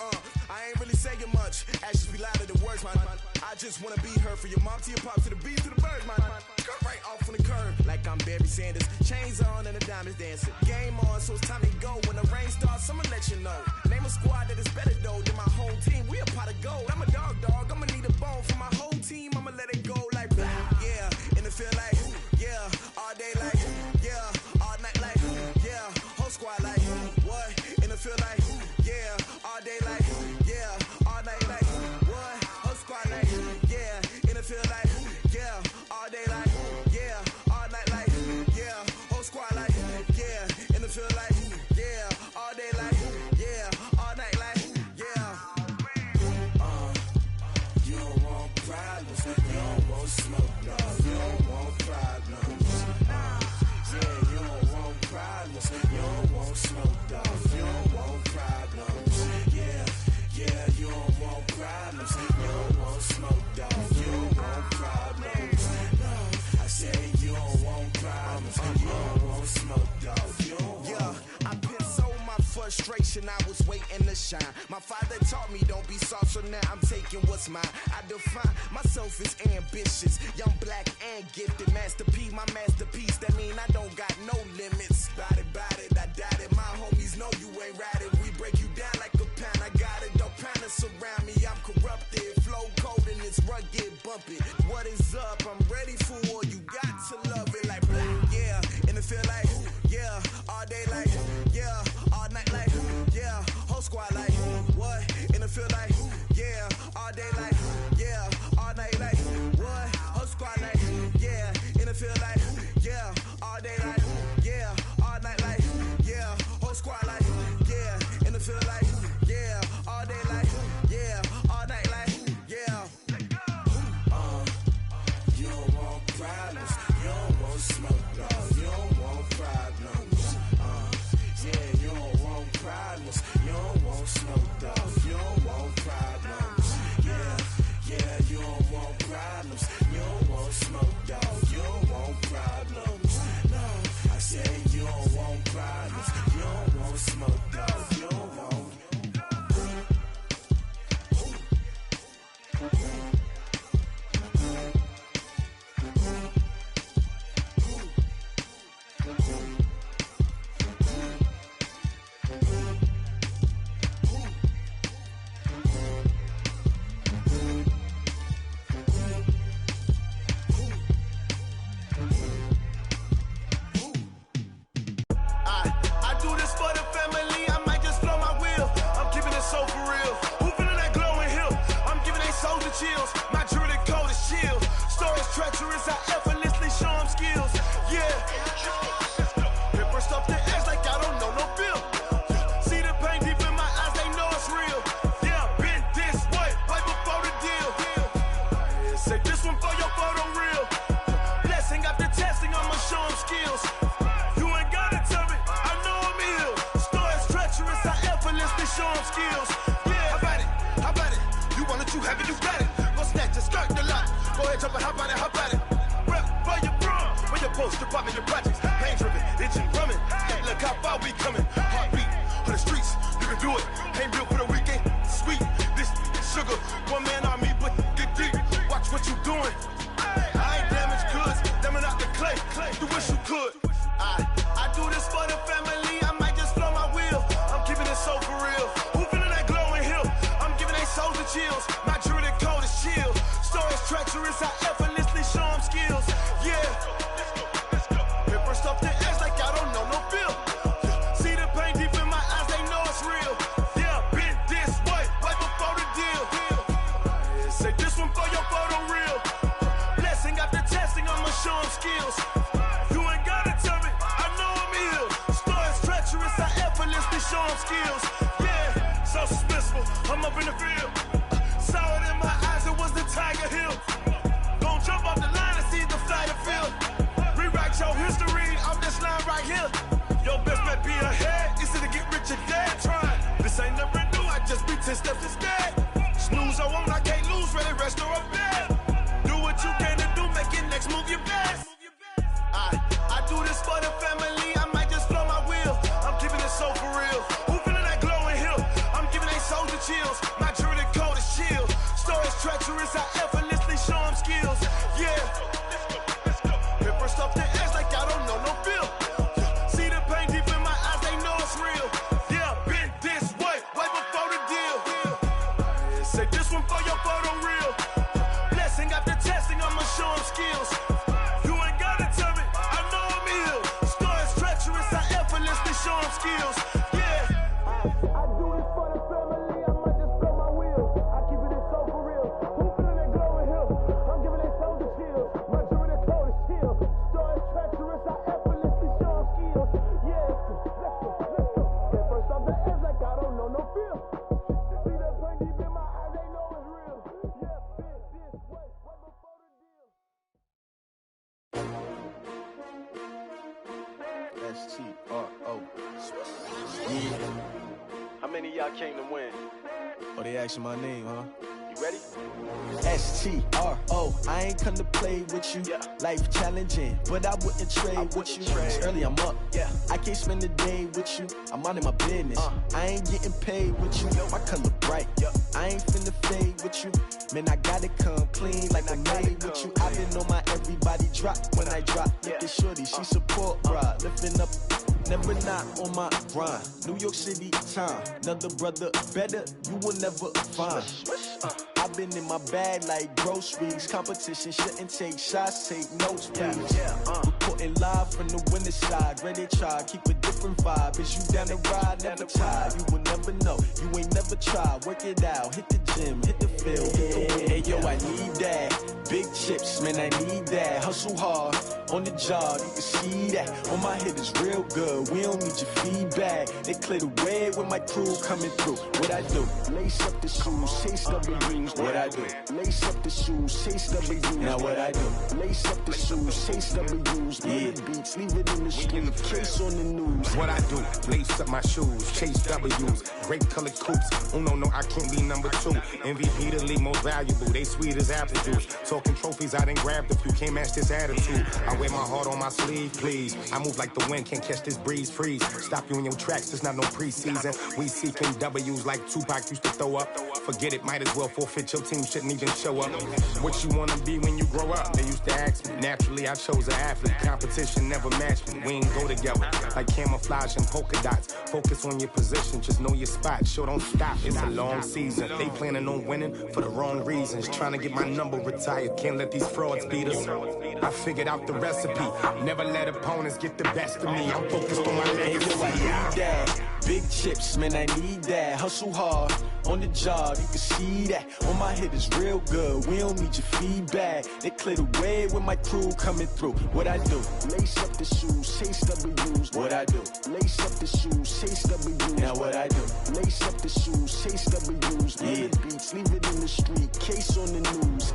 I ain't really saying much, actions be louder than words, man. I just wanna be heard from your mom to your pop to the beat to the birds, man. Cut right off on the curb, like I'm Barry Sanders. Chains on and the diamonds dancing. Game on, so it's time to go. When the rain starts, I'ma let you know. Name a squad that is better though than my whole team. We a pot of gold. I'm a dog. I'ma need a bone for my whole team. I'ma let it go like blah. Yeah, and it feel like yeah, all day like yeah, all night like yeah, whole squad like what? And it feel like yeah, all day like yeah. wait and to shine. My father taught me don't be soft, so now I'm taking what's mine. I define myself as ambitious, young, black, and gifted. Master P, my masterpiece. That mean I don't got no limits. Bout it, I doubt it. My homies know you ain't ratted. We break you down like a pound. I got it, dog pounders surround me. I'm corrupted, flow cold and it's rugged, bumpy. What is up? I'm ready for war. You got to love it like yeah, and it feel like yeah, all day like yeah, all night like yeah, whole squad like what? And it feel like yeah, all day like yeah, all night like what? Whole squad like yeah, and it feel like yeah, all day like yeah, all night like yeah, whole squad like yeah, and it feel like yeah, all day like yeah, all night like yeah. You don't want problems, you don't want smoke, dog. You don't want problems. Yeah, you don't want problems, you don't want smoke, dog. You don't want problems. Yeah, you don't want problems, you don't want smoke, dog. You don't want problems. No, I said you don't want problems, you don't want smoke, dog. You don't want. I do this for the family, I might just blow my wheel. I'm keeping it so for real. Who feeling that glowing hill? I'm giving they soldier chills. My jewelry cold is chill. Stories treacherous, I effortlessly show them skills. Yeah. Paper stuff the edge like I don't know no bill. See the pain deep in my eyes, they know it's real. Yeah, been this way, right before the deal. Say this one for your photo reel. Blessing after testing, I'ma show them skills. You ain't gotta tell me, I know I'm ill. Stories treacherous, I effortlessly show them skills. Yeah, how about it? You want it, you have it, you got it. Go snatch it, skirt the lot. Go ahead, jump it, how about it? Rep for your bro, for your post, your your projects. Pain driven, itching, drumming. Look how far we coming. Heartbeat on the streets, you can do it. Ain't real for the weekend, sweet. This sugar, one man army, but get deep. Watch what you doing. I ain't damaged goods, damn it out the clay. You wish you could. I do this for the family, I might just blow my wheel. I'm keeping it so for real. Who feeling that glowing hill? I'm giving they soldier chills. My jewelry cold is chill. Stories treacherous, I effortlessly show them skills. Yeah. Paper stuff the edge like I don't know no bill. See the pain deep in my eyes, they know it's real. Yeah, been this way, right before the deal. Say this one for your photo reel. Blessing after testing, I'ma show them skills. You ain't gotta tell me, I know I'm ill. Stories treacherous, I effortlessly show them skills. Yeah, so suspenseful, I'm up in the field. Saw it in my eyes, it was the Tiger Hill. Gon' jump off the line and see the flight of field. Rewrite your history off this line right here. Your best bet be ahead, easy to get rich or dead trying. This ain't never new, I just be 10 steps instead. Snooze I won't, I can't lose, ready, rest or a bed. Do what you can to do, make your next move your best. I do this for the family, I might just blow my wheel. I'm keeping it so for real. Who feeling that glowing hill? I'm giving they soldier chills. My jewelry cold is chill. Stories treacherous, I effortlessly show them skills. Yeah. Paper stuff the edge like I don't know no bill. See the pain deep in my eyes, they know it's real. Yeah, been this way, right before the deal. Say this one for your photo reel. Blessing after testing, I'ma show them skills. You ain't gotta tell me, I know I'm ill. Stories treacherous, I effortlessly show them skills. Yeah. I do this for the family, I might just blow my wheel. I keep it so for real. Who feeling that glowing hill? I'm giving they soldier chills. My jewelry cold is chill. Stories treacherous, I effortlessly show them skills. Yeah, let's go. Get first off the edge like I don't know no feel. See that pain deep in my eyes, they know it's real. Yeah, been this way, right before the deal. S-T-R-O. Yeah. How many of y'all came to win? Oh, they asking my name, huh? You ready? STRO, I ain't come to play with you. Life challenging, but I wouldn't trade with you. It's early, I'm up. I can't spend the day with you. I'm minding my business. I ain't getting paid with you. My color bright. I ain't finna fade with you. Man, I gotta come clean like I'm made with you. I been on my everybody drop when I drop. Look at shorty, she support, bruh. Lifting up. Never not on my grind. New York City time. Another brother better, you will never find. I've been in my bag like groceries. Competition shouldn't take shots, take notes, please. Reporting live from the winter side. Ready to try, keep a different vibe. Is you down the ride, never tired. You will never know, you ain't never tried. Work it out, hit the gym, hit the field, hit the wind. Hey yo, I need that. Big chips, man, I need that. Hustle hard, on the job, you can see that. On my head is real good, we don't need your feedback. They clear the way with my crew coming through. What I do? Lace up the shoes, chase W's. What I do? Lace up the shoes, chase W's. Now what I do? Lace up the shoes, chase W's. Murder beats, leave it in the street, case on the news. What I do? Lace up my shoes, chase W's. Great colored coops. Oh no, I can't be number 2. MVP the league most valuable. They sweet as apple juice. Talking trophies, I done grabbed a few. Can't match this attitude. I wear my heart on my sleeve, please. I move like the wind, can't catch this breeze, freeze. Stop you in your tracks, there's not no preseason. We seeking W's like Tupac used to throw up. Forget it, might as well forfeit. Your team shouldn't even show up. What you wanna be when you grow up? They used to ask me. Naturally, I chose an athlete. Competition never matched me. We ain't go together like camouflage and polka dots. Focus on your position, just know your spot. Sure, don't stop. It's a long season. They planning on winning for the wrong reasons. Trying to get my number retired. Can't let these frauds beat us. I figured out the recipe. Never let opponents get the best of me. I'm focused on my legacy. I need that. Big chips, man, I need that. Hustle hard, on the job, you can see that. On my head is real good, we don't need your feedback. They clear the way with my crew coming through. What I do? Lace up the shoes, chase W's. What I do? Lace up the shoes, chase W's. Now what I do? Lace up the shoes, chase W's. Murder beats, leave it in the street, case on the news.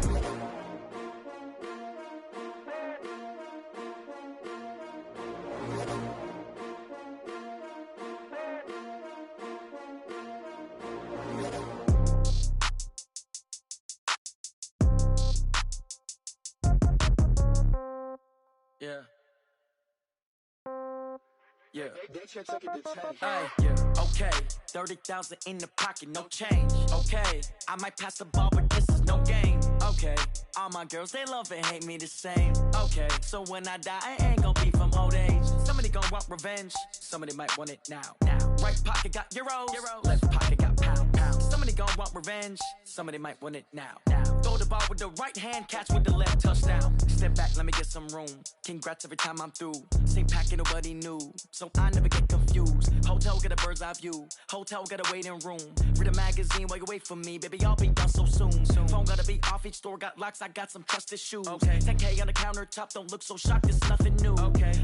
Yeah. Hey, yeah. Okay, 30,000 in the pocket, no change. Okay, I might pass the ball, but this is no game. Okay, all my girls, they love and hate me the same. Okay, so when I die, I ain't gon' be from old age. Somebody gon' want revenge, somebody might want it now. Right pocket got euros, left pocket got pound. Somebody gon' want revenge, somebody might want it now. Throw the ball with the right hand, catch with the left, touchdown. Step back, let me get some room. Congrats every time I'm through. Same packet, nobody knew, so I never get confused. Hotel get a bird's eye view, hotel get a waiting room. Read a magazine while you wait for me, baby, I'll be done so soon. Phone gotta be off, each store got locks, I got some trusted shoes. 10K on the countertop, don't look so shocked, it's nothing new.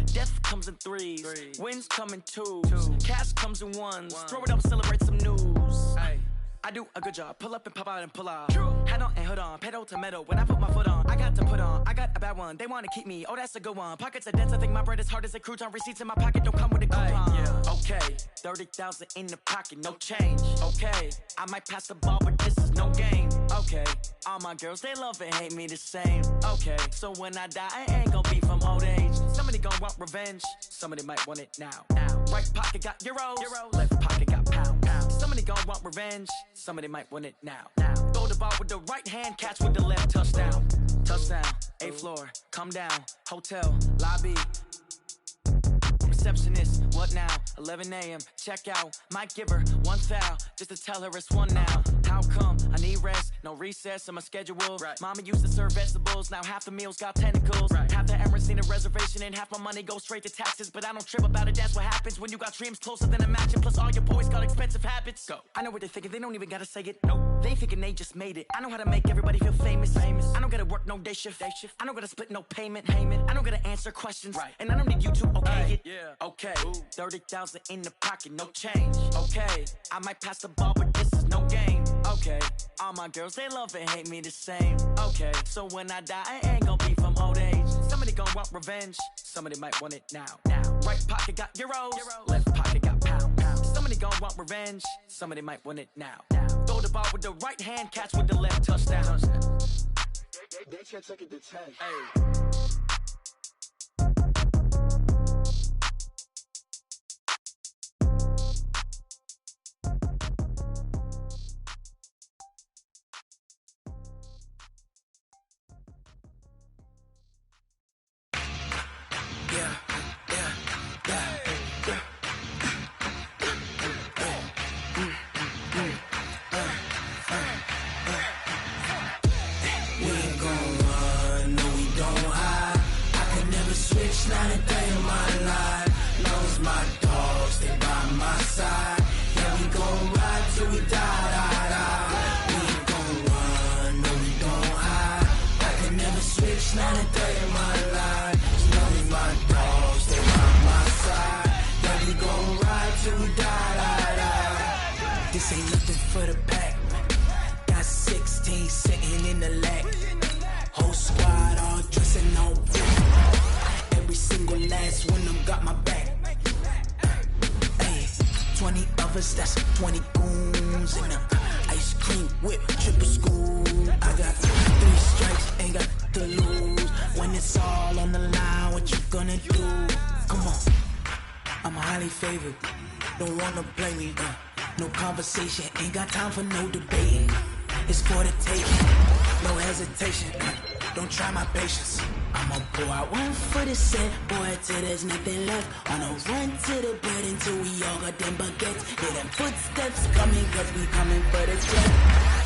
Death comes in threes, wins come in twos, cash comes in ones. Throw it up, celebrate some news. I do a good job, pull up and pop out and pull out. Head on and hood on, pedal to metal. When I put my foot on, I got to put on. I got a bad one, they wanna keep me, oh that's a good one. Pockets are dense, I think my bread is hard as a crouton. Receipts in my pocket don't come with a coupon. Okay, 30,000 in the pocket, no change. Okay, I might pass the ball, but this is no game. Okay, all my girls, they love and hate me the same. Okay, so when I die, I ain't gon' be from old age. Somebody gon' want revenge, somebody might want it now. Right pocket got euros, left pocket got pound. Somebody gon' want revenge, somebody might want it now. Throw the ball with the right hand, catch with the left, touchdown. Touchdown, 8th floor, come down, hotel, lobby. Receptionist, what now? 11 a.m., check out. Might give her one foul, just to tell her it's one now. How come? I need rest, no recess in my schedule. Mama used to serve vegetables, now half the meals got tentacles. Half the Emirates need a reservation and half my money goes straight to taxes. But I don't trip about it, that's what happens when you got dreams closer than a match. And plus all your boys got expensive habits. Go. I know what they're thinking, they don't even gotta say it. Nope. They thinking they just made it. I know how to make everybody feel famous. I don't gotta work no day shift. I don't gotta split no payment. I don't gotta answer questions. And I don't need you to okay it. Okay, 30,000 in the pocket, no change. Okay, I might pass the ball, but this is no game. Okay, all my girls, they love and hate me the same. Okay, so when I die, I ain't gon' be from old age. Somebody gon' want revenge, somebody might want it now. Right pocket got euros, left pocket got pound. Somebody gon' want revenge, somebody might want it now. Throw the the ball with the right hand, catch with the left, touchdown. They can't take it to 10. Hey. Not a day in my life. Long as my dogs stay by my side. Yeah, we gon' ride till we die. We ain't gon' run, no, we don't hide. I can never switch, not a day in my life. As long as my dogs stay by my side. Yeah, we gon' ride till we die. This ain't nothing for the pack. Got 16 sitting in the lag. Whole squad all dressing all red. Every single last one of them got my back. Hey, 20 of us, that's 20 goons in the ice cream whip, triple school. I got 3 strikes, ain't got to lose. When it's all on the line, what you gonna do? Come on, I'm highly favored. Don't wanna blame me. No conversation, ain't got time for no debating. It's for the taking, no hesitation. Don't try my patience. I'ma pour out one for the set, boy, till there's nothing left. On a run to the bread until we all got them baguettes. Hear them footsteps coming, cause we coming for the jet.